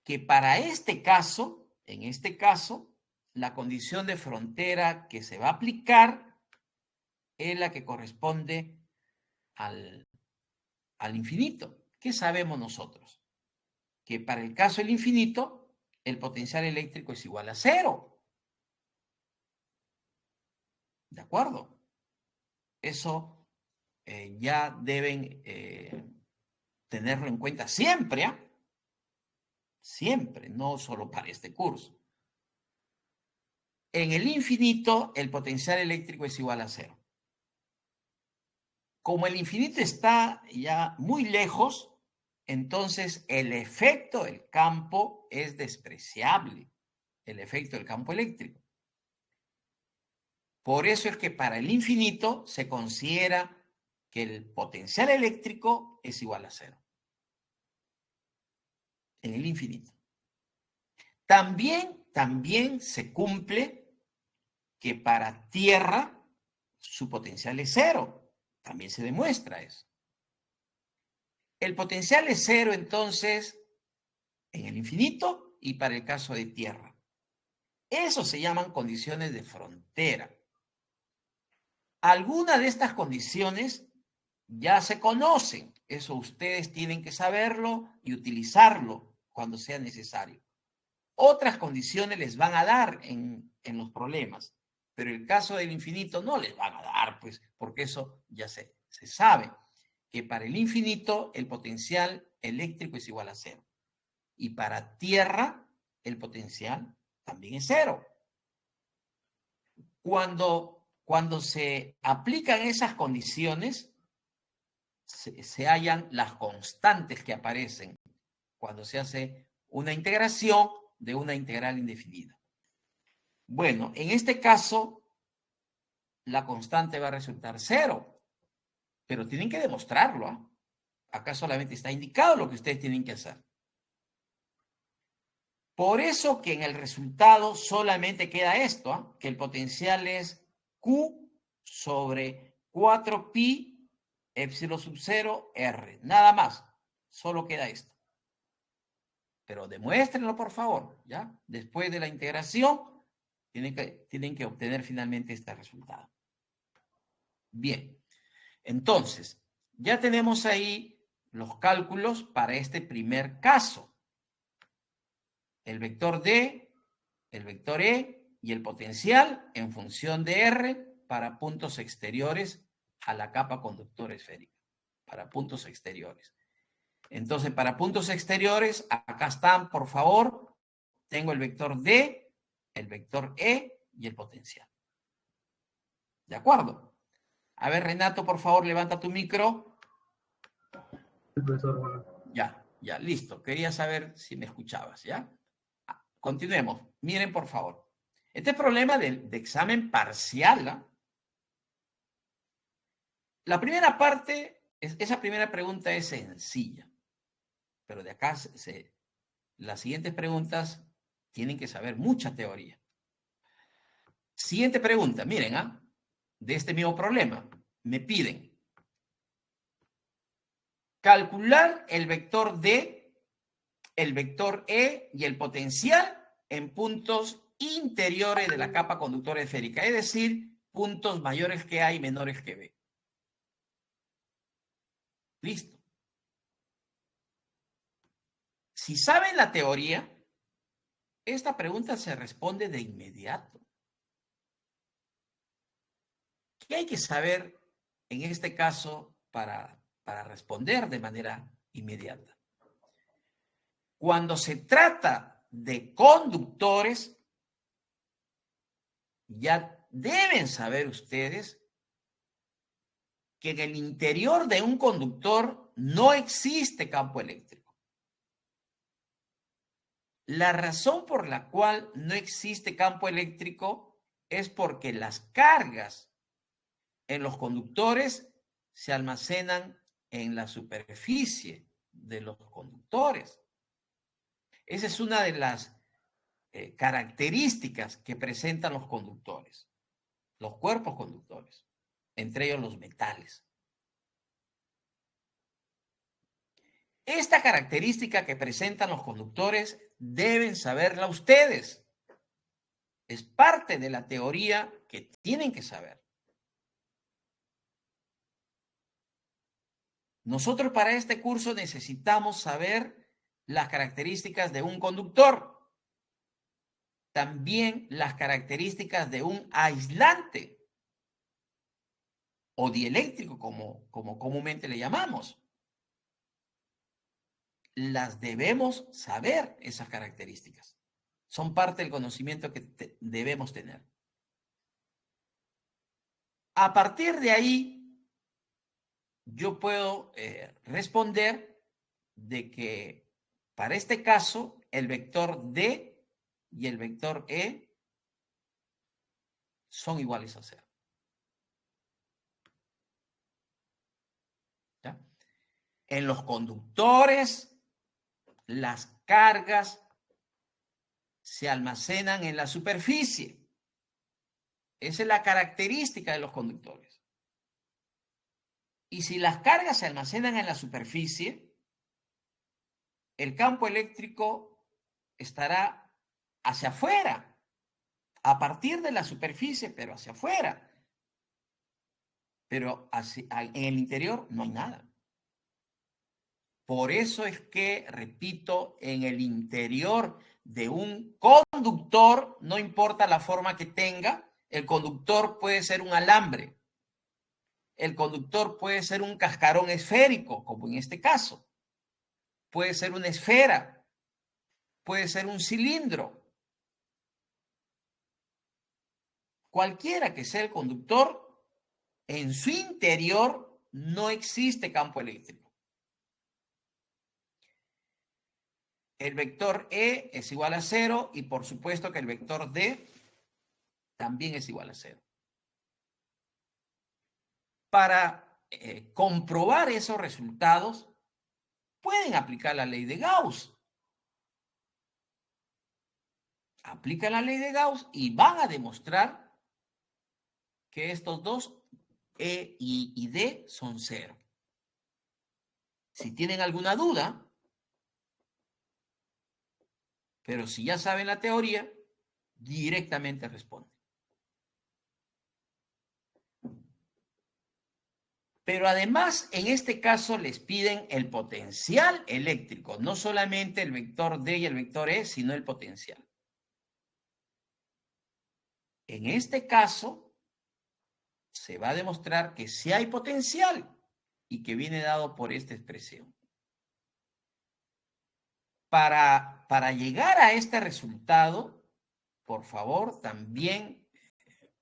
Que para este caso, en este caso, la condición de frontera que se va a aplicar es la que corresponde al infinito. ¿Qué sabemos nosotros? Que para el caso del infinito, el potencial eléctrico es igual a 0. ¿De acuerdo? Eso ya deben tenerlo en cuenta siempre, ¿eh? Siempre, no solo para este curso. En el infinito, el potencial eléctrico es igual a 0. Como el infinito está ya muy lejos, entonces el efecto del campo es despreciable, el efecto del campo eléctrico. Por eso es que para el infinito se considera que el potencial eléctrico es igual a 0. En el infinito. También se cumple que para Tierra su potencial es 0. También se demuestra eso. El potencial es 0 entonces en el infinito y para el caso de Tierra. Eso se llaman condiciones de frontera. Algunas de estas condiciones ya se conocen. Eso ustedes tienen que saberlo y utilizarlo cuando sea necesario. Otras condiciones les van a dar en los problemas, pero el caso del infinito no les van a dar, pues, porque eso ya se sabe, que para el infinito el potencial eléctrico es igual a cero. Y para tierra el potencial también es cero. Cuando se aplican esas condiciones, se hallan las constantes que aparecen cuando se hace una integración de una integral indefinida. Bueno, en este caso, la constante va a resultar cero, pero tienen que demostrarlo. ¿Eh? Acá solamente está indicado lo que ustedes tienen que hacer. Por eso que en el resultado solamente queda esto, ¿eh? Que el potencial es Q sobre 4pi epsilon sub 0 R. Nada más, solo queda esto. Pero demuéstrenlo, por favor, ¿ya? Después de la integración, tienen que obtener finalmente este resultado. Bien, entonces, ya tenemos ahí los cálculos para este primer caso. El vector D, el vector E y el potencial en función de R para puntos exteriores a la capa conductora esférica. Para puntos exteriores. Entonces, para puntos exteriores, acá están, por favor, tengo el vector D, el vector E y el potencial. ¿De acuerdo? A ver, Renato, por favor, levanta tu micro.
Sí, profesor, bueno.
Ya, listo. Quería saber si me escuchabas, ¿ya? Continuemos. Miren, por favor. Este problema de examen parcial, ¿eh? La primera parte, esa primera pregunta es sencilla, pero de acá las siguientes preguntas tienen que saber mucha teoría. Siguiente pregunta, miren, ¿ah? De este mismo problema, me piden calcular el vector D, el vector E y el potencial en puntos interiores de la capa conductora esférica, es decir, puntos mayores que A y menores que B. Listo. Si saben la teoría, esta pregunta se responde de inmediato. ¿Qué hay que saber en este caso para responder de manera inmediata? Cuando se trata de conductores, ya deben saber ustedes que en el interior de un conductor no existe campo eléctrico. La razón por la cual no existe campo eléctrico es porque las cargas en los conductores se almacenan en la superficie de los conductores. Esa es una de las características que presentan los conductores, los cuerpos conductores, entre ellos los metales. Esta característica que presentan los conductores deben saberla ustedes. Es parte de la teoría que tienen que saber. Nosotros para este curso necesitamos saber las características de un conductor. También las características de un aislante o dieléctrico, como comúnmente le llamamos. Las debemos saber, esas características. Son parte del conocimiento que debemos tener. A partir de ahí, yo puedo responder de que para este caso, el vector D y el vector E son iguales a 0. ¿Ya? En los conductores, las cargas se almacenan en la superficie. Esa es la característica de los conductores. Y si las cargas se almacenan en la superficie, el campo eléctrico estará hacia afuera, a partir de la superficie, pero hacia afuera. Pero en el interior no hay nada. Por eso es que, repito, en el interior de un conductor, no importa la forma que tenga, el conductor puede ser un alambre, el conductor puede ser un cascarón esférico, como en este caso, puede ser una esfera, puede ser un cilindro. Cualquiera que sea el conductor, en su interior no existe campo eléctrico. El vector E es igual a 0 y por supuesto que el vector D también es igual a 0. Para comprobar esos resultados, pueden aplicar la ley de Gauss. Aplican la ley de Gauss y van a demostrar que estos dos, E y D, son 0. Si tienen alguna duda, pero si ya saben la teoría, directamente responden. Pero además, en este caso, les piden el potencial eléctrico, no solamente el vector D y el vector E, sino el potencial. En este caso, se va a demostrar que sí hay potencial y que viene dado por esta expresión. Para llegar a este resultado, por favor, también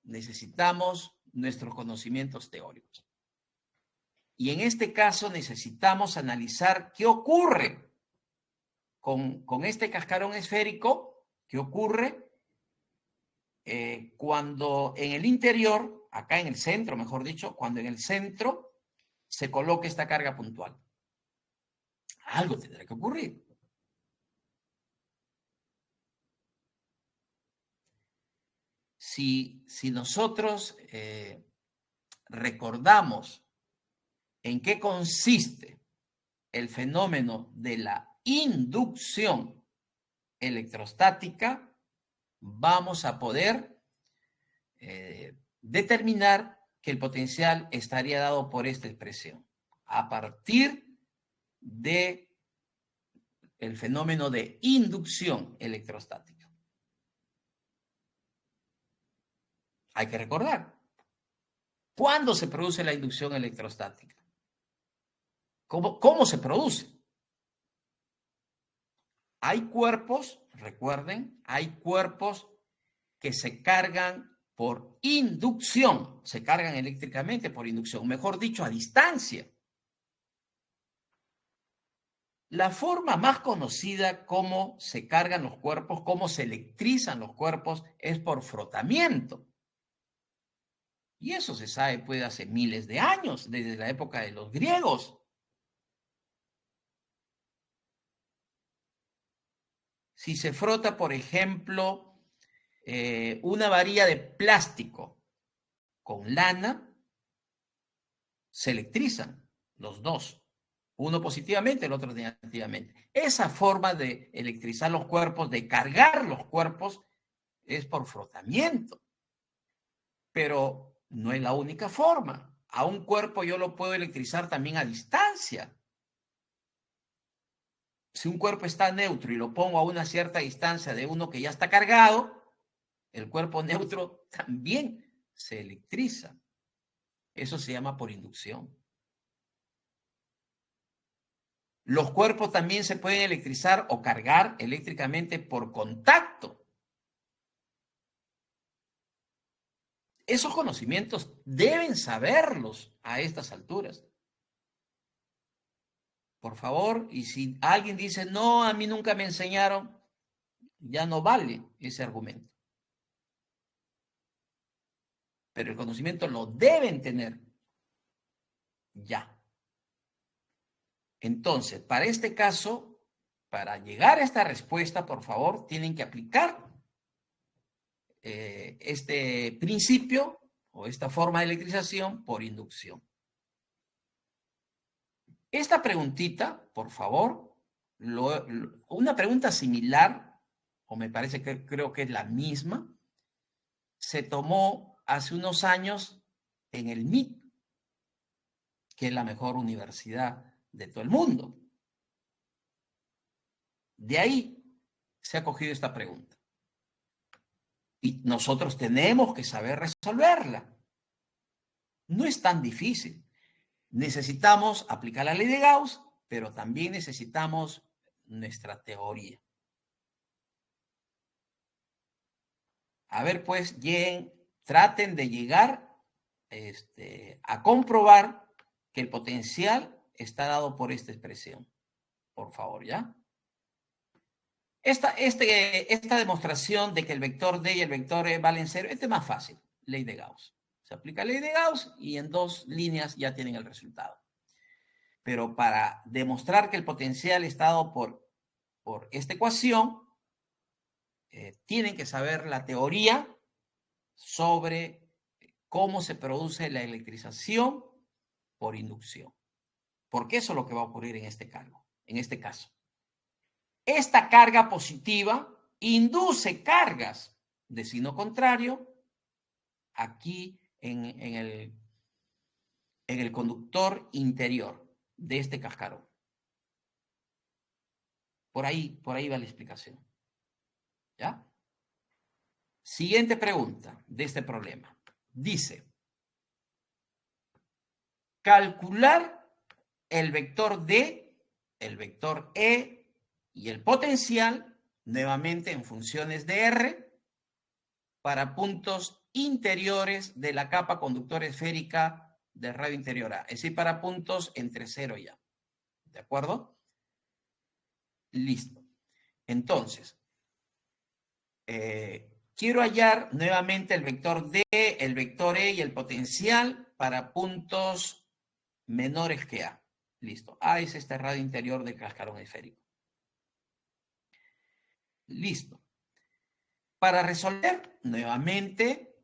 necesitamos nuestros conocimientos teóricos. Y en este caso necesitamos analizar qué ocurre con este cascarón esférico, qué ocurre cuando en el interior, acá en el centro, mejor dicho, cuando en el centro se coloque esta carga puntual. Algo tendrá que ocurrir. Si nosotros recordamos en qué consiste el fenómeno de la inducción electrostática, vamos a poder determinar que el potencial estaría dado por esta expresión, a partir de el fenómeno de inducción electrostática. Hay que recordar, ¿cuándo se produce la inducción electrostática? ¿Cómo se produce? Hay cuerpos, recuerden, hay cuerpos que se cargan por inducción, se cargan eléctricamente por inducción, mejor dicho, a distancia. La forma más conocida cómo se cargan los cuerpos, cómo se electrizan los cuerpos, es por frotamiento. Y eso se sabe, pues, hace miles de años, desde la época de los griegos. Si se frota, por ejemplo, una varilla de plástico con lana, se electrizan los dos. Uno positivamente, el otro negativamente. Esa forma de electrizar los cuerpos, de cargar los cuerpos, es por frotamiento. Pero no es la única forma. A un cuerpo yo lo puedo electrizar también a distancia. Si un cuerpo está neutro y lo pongo a una cierta distancia de uno que ya está cargado, el cuerpo neutro también se electriza. Eso se llama por inducción. Los cuerpos también se pueden electrizar o cargar eléctricamente por contacto. Esos conocimientos deben saberlos a estas alturas. Por favor, y si alguien dice, no, a mí nunca me enseñaron, ya no vale ese argumento. Pero el conocimiento lo deben tener ya. Entonces, para este caso, para llegar a esta respuesta, por favor, tienen que aplicar este principio o esta forma de electrización por inducción. Esta preguntita, por favor, una pregunta similar, o me parece que creo que es la misma, se tomó hace unos años en el MIT, que es la mejor universidad de todo el mundo. De ahí se ha cogido esta pregunta. Y nosotros tenemos que saber resolverla. No es tan difícil. Necesitamos aplicar la ley de Gauss, pero también necesitamos nuestra teoría. A ver, pues, traten de llegar a comprobar que el potencial está dado por esta expresión. Por favor, ¿ya? Esta demostración de que el vector D y el vector E valen 0, es más fácil, ley de Gauss. Se aplica la ley de Gauss y en 2 líneas ya tienen el resultado. Pero para demostrar que el potencial está dado por esta ecuación, tienen que saber la teoría sobre cómo se produce la electrización por inducción. Porque eso es lo que va a ocurrir en este caso. Esta carga positiva induce cargas de signo contrario aquí en el conductor interior de este cascarón. Por ahí va la explicación. ¿Ya? Siguiente pregunta de este problema. Dice, calcular el vector D, el vector E y el potencial, nuevamente en funciones de R, para puntos interiores de la capa conductora esférica del radio interior A, es decir, para puntos entre 0 y A. ¿De acuerdo? Listo. Entonces, quiero hallar nuevamente el vector D, el vector E y el potencial para puntos menores que A. Listo. A es este radio interior del cascarón esférico. Listo. Para resolver, nuevamente,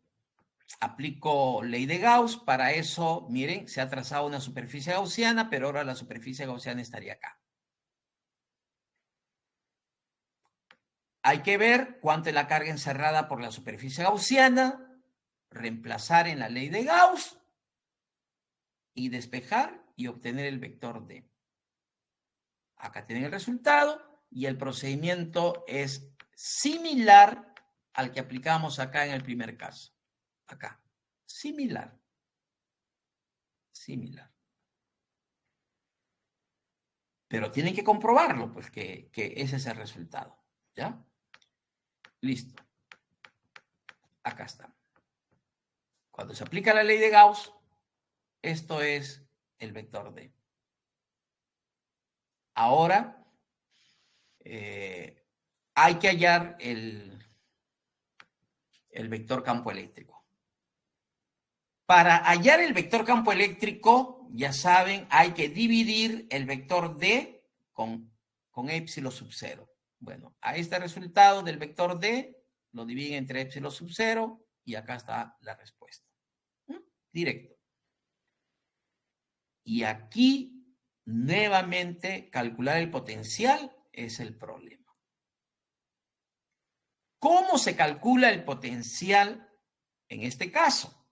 aplico ley de Gauss. Para eso, miren, se ha trazado una superficie gaussiana, pero ahora la superficie gaussiana estaría acá. Hay que ver cuánto es la carga encerrada por la superficie gaussiana, reemplazar en la ley de Gauss y despejar y obtener el vector D. Acá tienen el resultado y el procedimiento es similar al que aplicamos acá en el primer caso. Acá. Similar. Pero tienen que comprobarlo, pues que ese es el resultado. ¿Ya? Listo. Acá está. Cuando se aplica la ley de Gauss, esto es el vector D. Ahora hay que hallar el vector campo eléctrico. Para hallar el vector campo eléctrico, ya saben, hay que dividir el vector D con épsilon sub 0. Bueno, a este resultado del vector D lo dividen entre épsilon sub 0 y acá está la respuesta. Directo. Y aquí, nuevamente, calcular el potencial es el problema. ¿Cómo se calcula el potencial en este caso?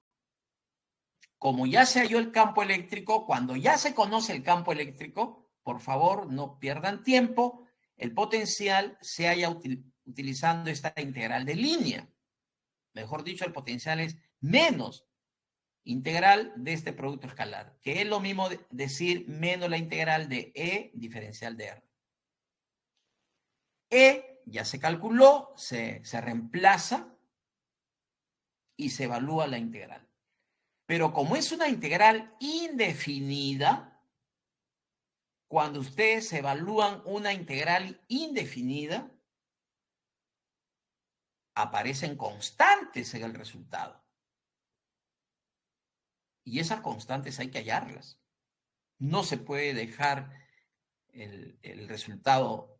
Como ya se halló el campo eléctrico, cuando ya se conoce el campo eléctrico, por favor, no pierdan tiempo, el potencial se halla utilizando esta integral de línea. Mejor dicho, el potencial es menos integral de este producto escalar, que es lo mismo decir menos la integral de E diferencial de R. E ya se calculó, se reemplaza y se evalúa la integral. Pero como es una integral indefinida, cuando ustedes evalúan una integral indefinida, aparecen constantes en el resultado. Y esas constantes hay que hallarlas. No se puede dejar el resultado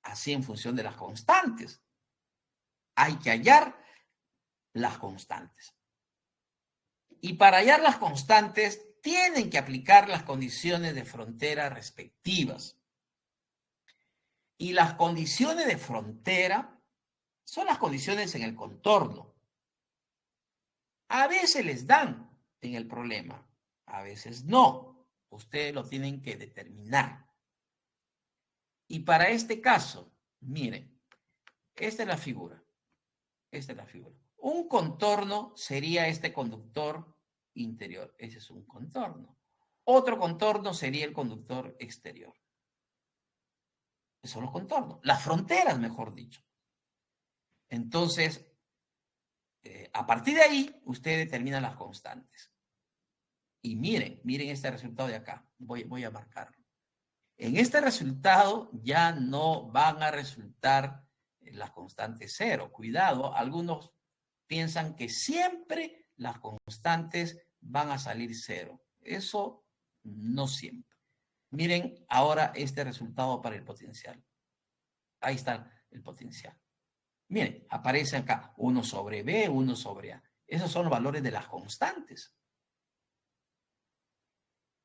así en función de las constantes. Hay que hallar las constantes. Y para hallar las constantes, tienen que aplicar las condiciones de frontera respectivas. Y las condiciones de frontera son las condiciones en el contorno. A veces les dan en el problema, a veces no. Ustedes lo tienen que determinar. Y para este caso, miren, esta es la figura. Esta es la figura. Un contorno sería este conductor interior. Ese es un contorno. Otro contorno sería el conductor exterior. Esos son los contornos. Las fronteras, mejor dicho. Entonces, a partir de ahí, usted determina las constantes. Y miren este resultado de acá. Voy a marcarlo. En este resultado ya no van a resultar las constantes cero. Cuidado, algunos piensan que siempre las constantes van a salir cero. Eso no siempre. Miren ahora este resultado para el potencial. Ahí está el potencial. Miren, aparece acá 1 sobre B, 1 sobre A. Esos son los valores de las constantes.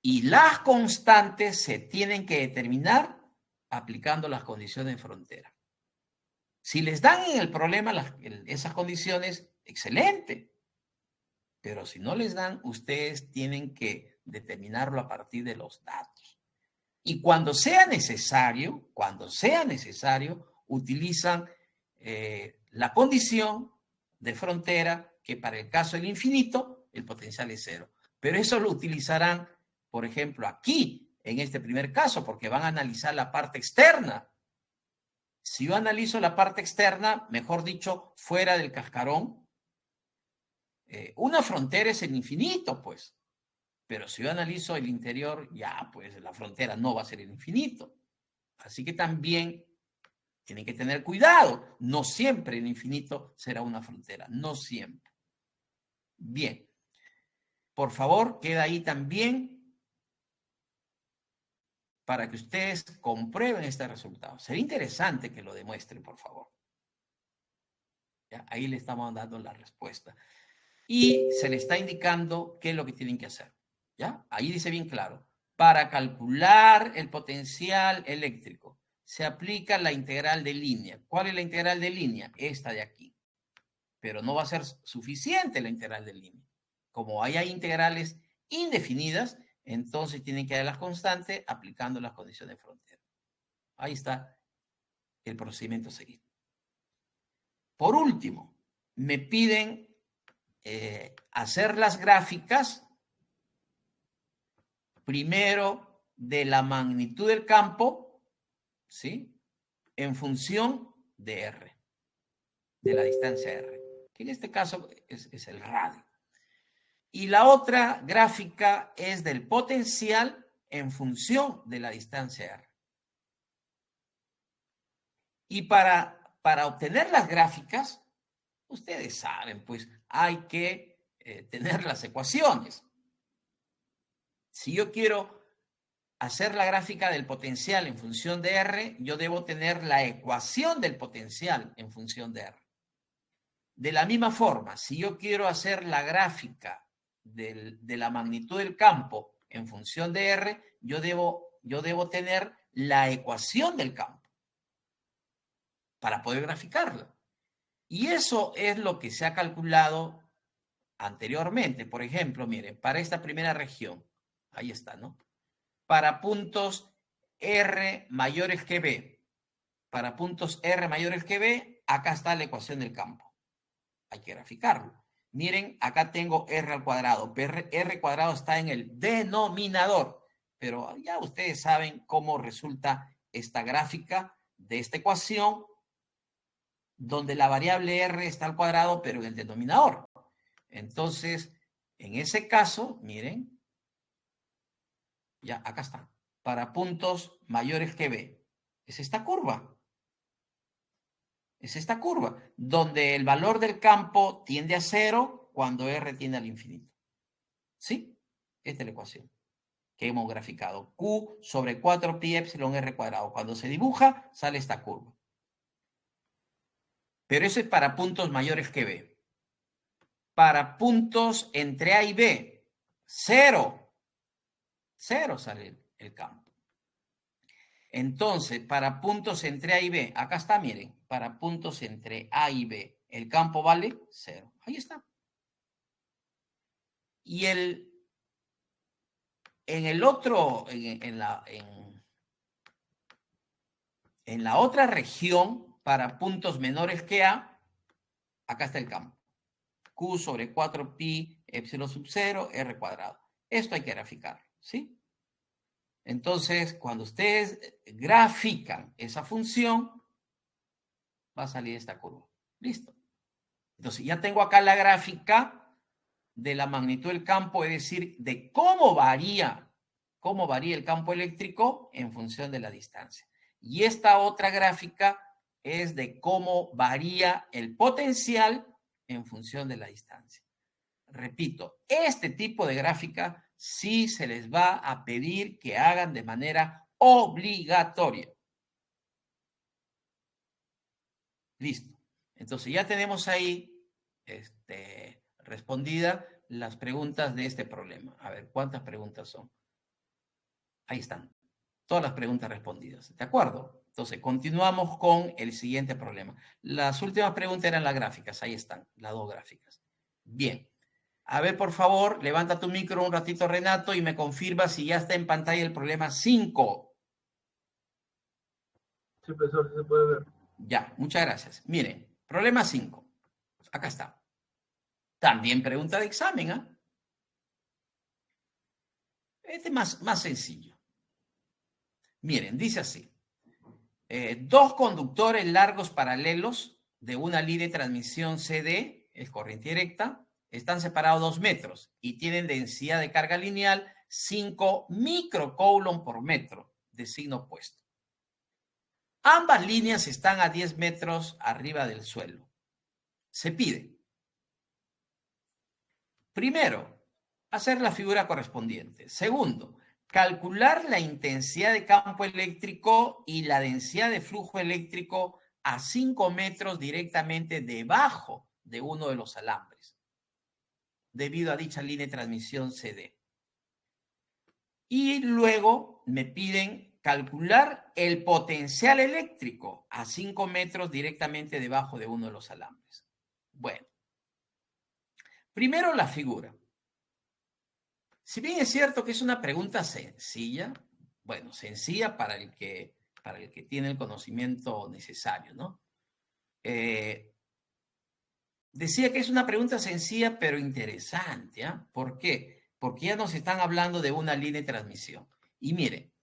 Y las constantes se tienen que determinar aplicando las condiciones de frontera. Si les dan en el problema esas condiciones, excelente. Pero si no les dan, ustedes tienen que determinarlo a partir de los datos. Y cuando sea necesario, utilizan la condición de frontera, que para el caso del infinito, el potencial es cero. Pero eso lo utilizarán, por ejemplo, aquí, en este primer caso, porque van a analizar la parte externa. Si yo analizo la parte externa, mejor dicho, fuera del cascarón, una frontera es el infinito, pues. Pero si yo analizo el interior, ya, pues la frontera no va a ser el infinito. Así que también tienen que tener cuidado. No siempre el infinito será una frontera, no siempre. Bien. Por favor, queda ahí también para que ustedes comprueben este resultado. Sería interesante que lo demuestren, por favor. ¿Ya? Ahí le estamos dando la respuesta. Y se le está indicando qué es lo que tienen que hacer. ¿Ya? Ahí dice bien claro. Para calcular el potencial eléctrico, se aplica la integral de línea. ¿Cuál es la integral de línea? Esta de aquí. Pero no va a ser suficiente la integral de línea. Como hay integrales indefinidas, entonces tienen que dar las constantes aplicando las condiciones de frontera. Ahí está el procedimiento a seguir. Por último, me piden hacer las gráficas primero de la magnitud del campo, ¿sí? En función de R, de la distancia R, que en este caso es el radio. Y la otra gráfica es del potencial en función de la distancia R. Y para obtener las gráficas, ustedes saben, pues hay que tener las ecuaciones. Si yo quiero hacer la gráfica del potencial en función de R, yo debo tener la ecuación del potencial en función de R. De la misma forma, si yo quiero hacer la gráfica de la magnitud del campo en función de R, yo debo tener la ecuación del campo para poder graficarla. Y eso es lo que se ha calculado anteriormente. Por ejemplo, miren, para esta primera región, ahí está, ¿no? Para puntos R mayores que B, para puntos R mayores que B, acá está la ecuación del campo. Hay que graficarlo. Miren, acá tengo R al cuadrado. R cuadrado está en el denominador. Pero ya ustedes saben cómo resulta esta gráfica de esta ecuación, donde la variable R está al cuadrado, pero en el denominador. Entonces, en ese caso, miren, ya acá está. Para puntos mayores que B. Es esta curva. Es esta curva, donde el valor del campo tiende a cero cuando R tiende al infinito. ¿Sí? Esta es la ecuación que hemos graficado. Q sobre 4 pi epsilon R cuadrado. Cuando se dibuja, sale esta curva. Pero eso es para puntos mayores que B. Para puntos entre A y B, cero. Cero sale el campo. Entonces, para puntos entre A y B, acá está, miren, para puntos entre A y B, el campo vale cero. Ahí está. Y en el otro, en la otra región, para puntos menores que A, acá está el campo. Q sobre 4pi epsilon sub 0 R cuadrado. Esto hay que graficarlo, ¿sí? Entonces, cuando ustedes grafican esa función, va a salir esta curva. Listo. Entonces, ya tengo acá la gráfica de la magnitud del campo, es decir, de cómo varía el campo eléctrico en función de la distancia. Y esta otra gráfica es de cómo varía el potencial en función de la distancia. Repito, este tipo de gráfica sí se les va a pedir que hagan de manera obligatoria. Listo. Entonces ya tenemos ahí respondida las preguntas de este problema. A ver, ¿cuántas preguntas son? Ahí están. Todas las preguntas respondidas. ¿De acuerdo? Entonces, continuamos con el siguiente problema. Las últimas preguntas eran las gráficas. Ahí están, las dos gráficas. Bien. A ver, por favor, levanta tu micro un ratito, Renato, y me confirma si ya está en pantalla el problema 5.
Sí, profesor, se puede ver.
Ya, muchas gracias. Miren, problema 5. Acá está. También pregunta de examen, ¿ah? Este es más sencillo. Miren, dice así. Dos conductores largos paralelos de una línea de transmisión CD, es corriente directa, están separados 2 metros y tienen densidad de carga lineal 5 microcoulomb por metro de signo opuesto. Ambas líneas están a 10 metros arriba del suelo. Se pide, primero, hacer la figura correspondiente. Segundo, calcular la intensidad de campo eléctrico y la densidad de flujo eléctrico a 5 metros directamente debajo de uno de los alambres, debido a dicha línea de transmisión CD. Y luego me piden calcular el potencial eléctrico a 5 metros directamente debajo de uno de los alambres. Bueno, primero la figura. Si bien es cierto que es una pregunta sencilla, bueno, sencilla para el que tiene el conocimiento necesario, ¿no? Decía que es una pregunta sencilla pero interesante, ¿ah? ¿Por qué? Porque ya nos están hablando de una línea de transmisión. Y mire,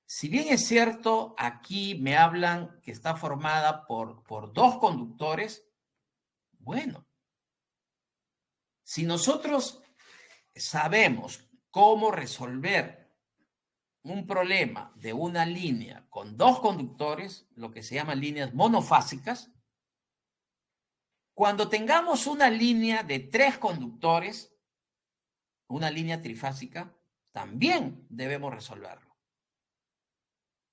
si bien es cierto, aquí me hablan que está formada por dos conductores, bueno, si nosotros sabemos cómo resolver un problema de una línea con dos conductores, lo que se llaman líneas monofásicas, cuando tengamos una línea de 3 conductores, una línea trifásica, también debemos resolverlo.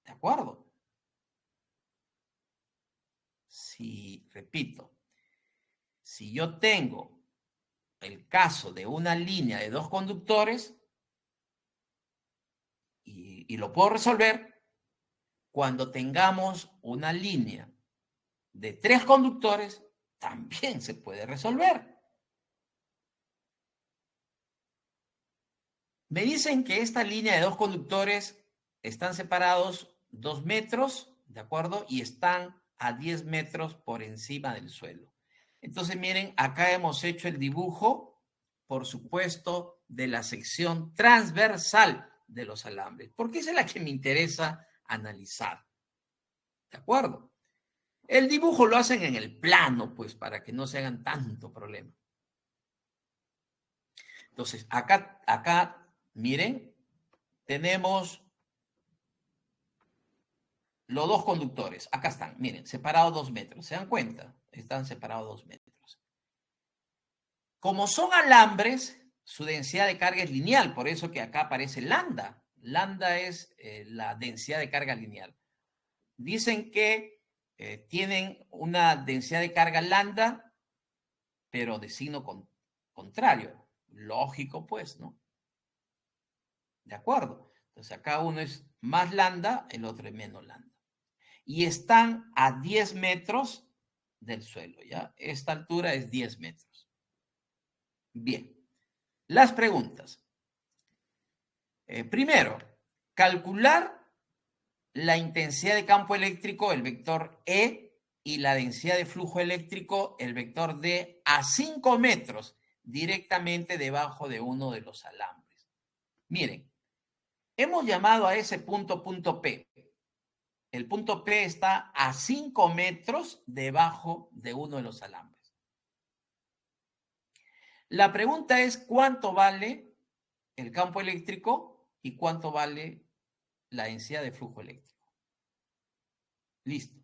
¿De acuerdo? Repito, si yo tengo el caso de una línea de 2 conductores y lo puedo resolver, cuando tengamos una línea de 3 conductores, también se puede resolver. Me dicen que esta línea de 2 conductores están separados 2 metros, ¿de acuerdo? Y están a 10 metros por encima del suelo. Entonces, miren, acá hemos hecho el dibujo, por supuesto, de la sección transversal de los alambres, porque esa es la que me interesa analizar. ¿De acuerdo? El dibujo lo hacen en el plano, pues, para que no se hagan tanto problema. Entonces, acá, miren, tenemos los dos conductores. Acá están, miren, separados 2 metros. ¿Se dan cuenta? Están separados 2 metros. Como son alambres, su densidad de carga es lineal, por eso que acá aparece lambda. Lambda es la densidad de carga lineal. Dicen que tienen una densidad de carga lambda, pero de signo contrario. Lógico, pues, ¿no? ¿De acuerdo? Entonces acá uno es más lambda, el otro es menos lambda. Y están a 10 metros del suelo, ¿ya? Esta altura es 10 metros. Bien. Las preguntas. Primero, calcular la intensidad de campo eléctrico, el vector E, y la densidad de flujo eléctrico, el vector D, a 5 metros, directamente debajo de uno de los alambres. Miren, hemos llamado a ese punto P. El punto P está a 5 metros debajo de uno de los alambres. La pregunta es cuánto vale el campo eléctrico y cuánto vale la densidad de flujo eléctrico. Listo.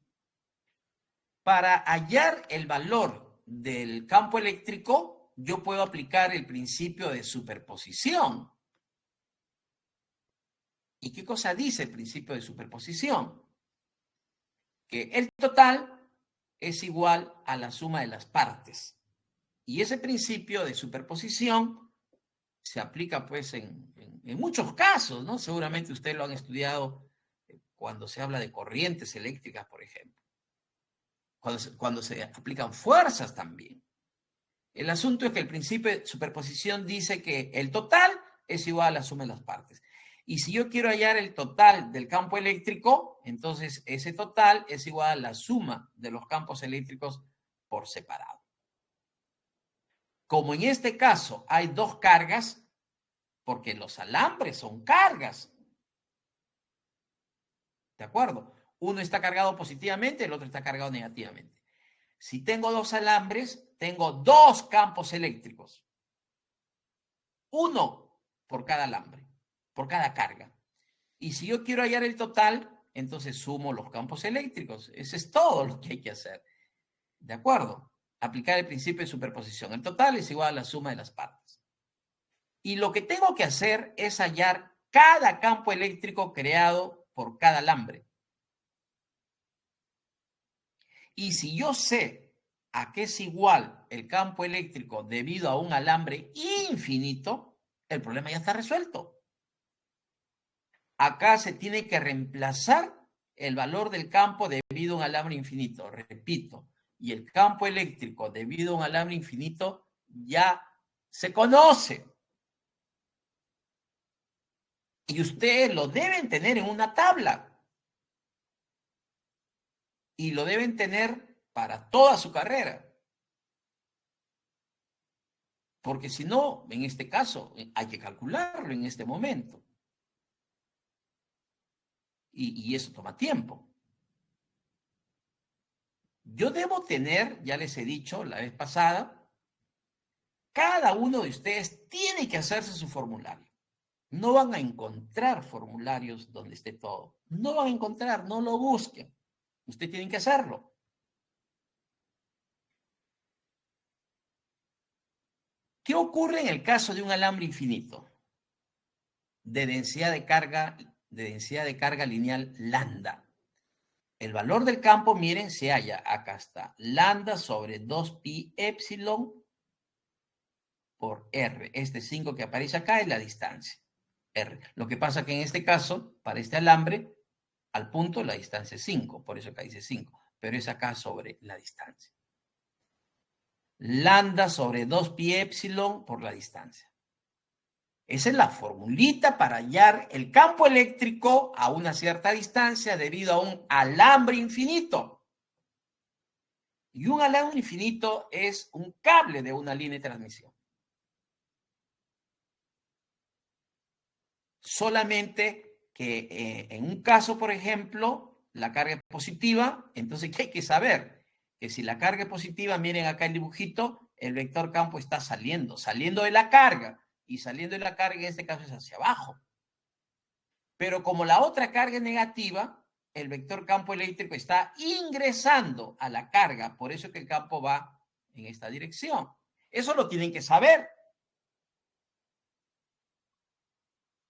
Para hallar el valor del campo eléctrico, yo puedo aplicar el principio de superposición. ¿Y qué cosa dice el principio de superposición? Que el total es igual a la suma de las partes. Y ese principio de superposición se aplica pues en muchos casos, ¿no? Seguramente ustedes lo han estudiado cuando se habla de corrientes eléctricas, por ejemplo. Cuando se aplican fuerzas también. El asunto es que el principio de superposición dice que el total es igual a la suma de las partes. Y si yo quiero hallar el total del campo eléctrico, entonces ese total es igual a la suma de los campos eléctricos por separado. Como en este caso hay dos cargas, porque los alambres son cargas. ¿De acuerdo? Uno está cargado positivamente, el otro está cargado negativamente. Si tengo dos alambres, tengo dos campos eléctricos. Uno por cada alambre, por cada carga. Y si yo quiero hallar el total, entonces sumo los campos eléctricos. Eso es todo lo que hay que hacer. ¿De acuerdo? Aplicar el principio de superposición. El total es igual a la suma de las partes. Y lo que tengo que hacer es hallar cada campo eléctrico creado por cada alambre. Y si yo sé a qué es igual el campo eléctrico debido a un alambre infinito, el problema ya está resuelto. Acá se tiene que reemplazar el valor del campo debido a un alambre infinito, repito, y el campo eléctrico debido a un alambre infinito ya se conoce. Y ustedes lo deben tener en una tabla. Y lo deben tener para toda su carrera. Porque si no, en este caso, hay que calcularlo en este momento. Y eso toma tiempo. Yo debo tener, ya les he dicho la vez pasada, cada uno de ustedes tiene que hacerse su formulario. No van a encontrar formularios donde esté todo. No van a encontrar, no lo busquen. Ustedes tienen que hacerlo. ¿Qué ocurre en el caso de un alambre infinito? De densidad de carga lineal lambda. El valor del campo, miren, se halla, acá está, lambda sobre 2pi epsilon por R. Este 5 que aparece acá es la distancia, R. Lo que pasa que en este caso, para este alambre, al punto la distancia es 5, por eso acá dice 5, pero es acá sobre la distancia. Lambda sobre 2pi epsilon por la distancia. Esa es la formulita para hallar el campo eléctrico a una cierta distancia debido a un alambre infinito. Y un alambre infinito es un cable de una línea de transmisión. Solamente que en un caso, por ejemplo, la carga es positiva, entonces ¿qué hay que saber? Que si la carga es positiva, miren acá el dibujito, el vector campo está saliendo de la carga. Y saliendo de la carga en este caso es hacia abajo. Pero como la otra carga es negativa, el vector campo eléctrico está ingresando a la carga. Por eso es que el campo va en esta dirección. Eso lo tienen que saber.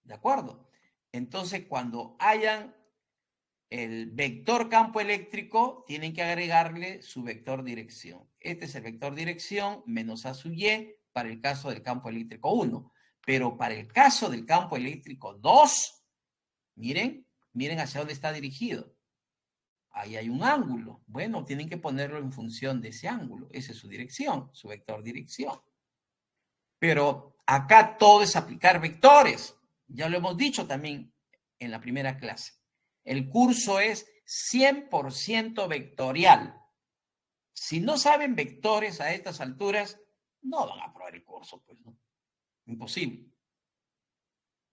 ¿De acuerdo? Entonces, cuando hayan el vector campo eléctrico, tienen que agregarle su vector dirección. Este es el vector dirección menos A sub Y para el caso del campo eléctrico 1. Pero para el caso del campo eléctrico 2, miren hacia dónde está dirigido. Ahí hay un ángulo. Bueno, tienen que ponerlo en función de ese ángulo. Esa es su dirección, su vector dirección. Pero acá todo es aplicar vectores. Ya lo hemos dicho también en la primera clase. El curso es 100% vectorial. Si no saben vectores a estas alturas, no van a aprobar el curso, pues, ¿no? Imposible.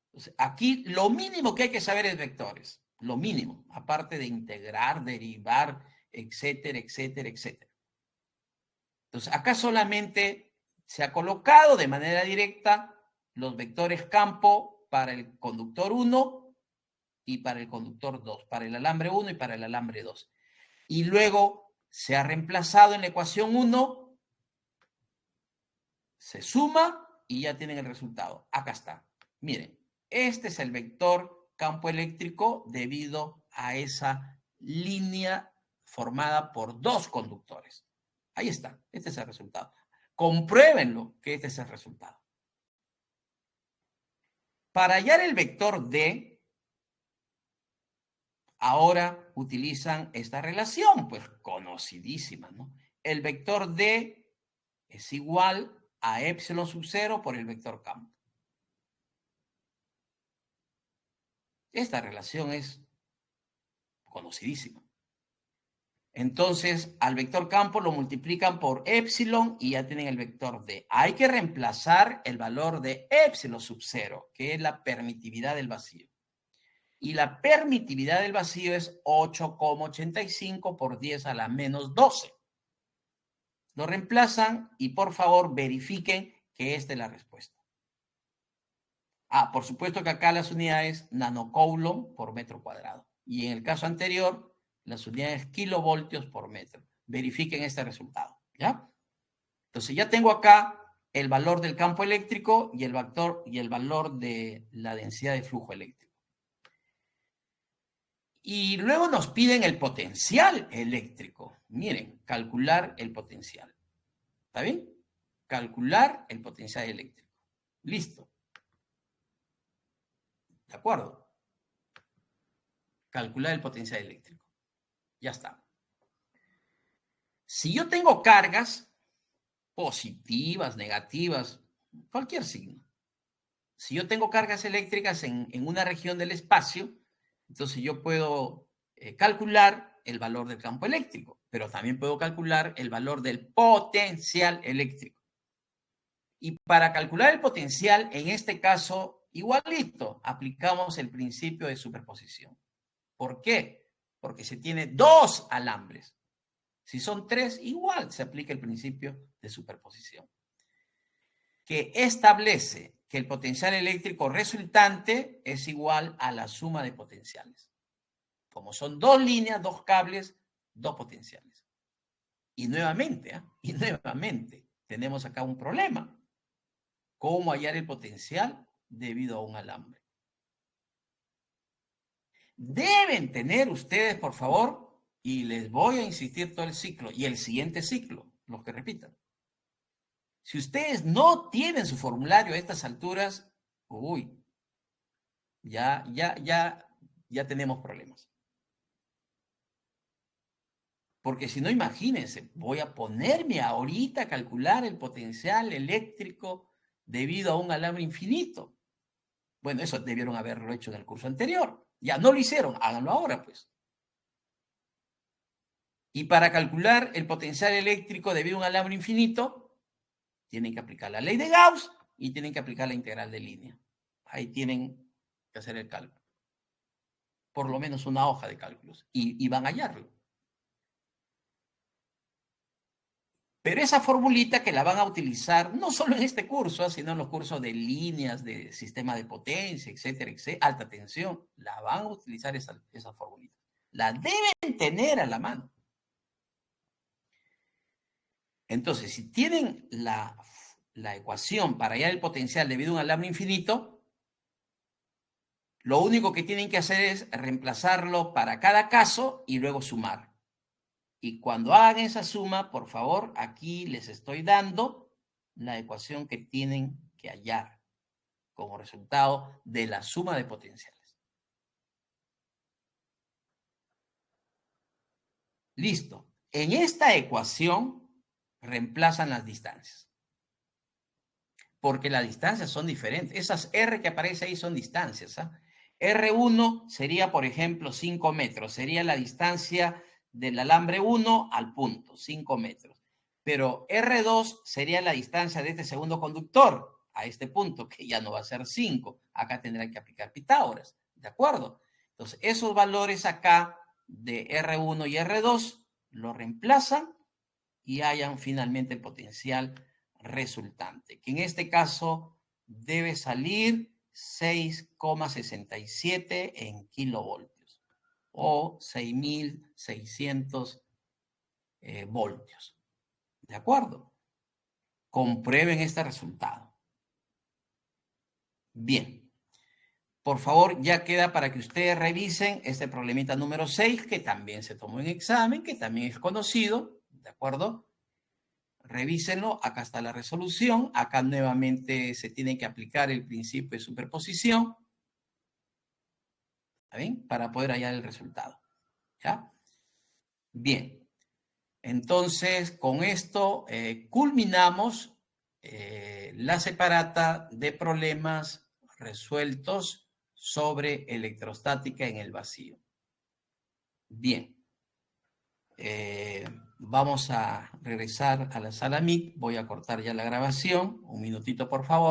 Entonces, aquí lo mínimo que hay que saber es vectores. Lo mínimo, aparte de integrar, derivar, etcétera, etcétera, etcétera. Entonces, acá solamente se ha colocado de manera directa los vectores campo para el conductor 1 y para el conductor 2, para el alambre 1 y para el alambre 2. Y luego se ha reemplazado en la ecuación 1, se suma y ya tienen el resultado. Acá está. Miren, este es el vector campo eléctrico debido a esa línea formada por dos conductores. Ahí está, este es el resultado. Compruébenlo que este es el resultado. Para hallar el vector D, ahora utilizan esta relación, pues conocidísima, ¿no? El vector D es igual a epsilon sub 0 por el vector campo. Esta relación es conocidísima. Entonces, al vector campo lo multiplican por epsilon y ya tienen el vector D. Hay que reemplazar el valor de epsilon sub 0, que es la permitividad del vacío. Y la permitividad del vacío es 8,85 por 10 a la menos 12. Lo reemplazan y por favor verifiquen que esta es la respuesta. Por supuesto que acá las unidades nanocoulomb por metro cuadrado. Y en el caso anterior, las unidades kilovoltios por metro. Verifiquen este resultado, ¿ya? Entonces ya tengo acá el valor del campo eléctrico y el valor de la densidad de flujo eléctrico. Y luego nos piden el potencial eléctrico. Miren, calcular el potencial. ¿Está bien? Calcular el potencial eléctrico. Listo. ¿De acuerdo? Calcular el potencial eléctrico. Ya está. Si yo tengo cargas positivas, negativas, cualquier signo. Si yo tengo cargas eléctricas en una región del espacio, entonces yo puedo calcular el valor del campo eléctrico, pero también puedo calcular el valor del potencial eléctrico. Y para calcular el potencial, en este caso, igualito, aplicamos el principio de superposición. ¿Por qué? Porque se tiene dos alambres. Si son tres, igual se aplica el principio de superposición, que establece que el potencial eléctrico resultante es igual a la suma de potenciales. Como son dos líneas, dos cables, dos potenciales. Y nuevamente, tenemos acá un problema. ¿Cómo hallar el potencial debido a un alambre? Deben tener ustedes, por favor, y les voy a insistir todo el ciclo y el siguiente ciclo, los que repitan. Si ustedes no tienen su formulario a estas alturas, uy, ya tenemos problemas. Porque si no, imagínense, voy a ponerme ahorita a calcular el potencial eléctrico debido a un alambre infinito. Bueno, eso debieron haberlo hecho en el curso anterior. Ya no lo hicieron, háganlo ahora, pues. Y para calcular el potencial eléctrico debido a un alambre infinito, tienen que aplicar la ley de Gauss y tienen que aplicar la integral de línea. Ahí tienen que hacer el cálculo. Por lo menos una hoja de cálculos. Y van a hallarlo. Pero esa formulita que la van a utilizar no solo en este curso, sino en los cursos de líneas, de sistema de potencia, etcétera, etcétera, alta tensión, la van a utilizar esa formulita. La deben tener a la mano. Entonces, si tienen la ecuación para hallar el potencial debido a un alambre infinito, lo único que tienen que hacer es reemplazarlo para cada caso y luego sumar. Y cuando hagan esa suma, por favor, aquí les estoy dando la ecuación que tienen que hallar como resultado de la suma de potenciales. Listo. En esta ecuación reemplazan las distancias. porque las distancias son diferentes. Esas R que aparece ahí son distancias. ¿Ah? R1 sería, por ejemplo, 5 metros. Sería la distancia del alambre 1 al punto, 5 metros. Pero R2 sería la distancia de este segundo conductor a este punto, que ya no va a ser 5. Acá tendrán que aplicar Pitágoras. ¿De acuerdo? Entonces, esos valores acá de R1 y R2 lo reemplazan y hayan finalmente el potencial resultante, que en este caso debe salir 6,67 en kilovoltios o 6.600 voltios. ¿De acuerdo? Comprueben este resultado. Bien. Por favor, ya queda para que ustedes revisen este problemita número 6, que también se tomó en examen, que también es conocido. ¿De acuerdo? Revísenlo, acá está la resolución, acá nuevamente se tiene que aplicar el principio de superposición, ¿está bien? Para poder hallar el resultado, ¿ya? Bien, entonces con esto culminamos la separata de problemas resueltos sobre electrostática en el vacío. Bien. Vamos a regresar a la sala MIT. Voy a cortar ya la grabación. Un minutito, por favor.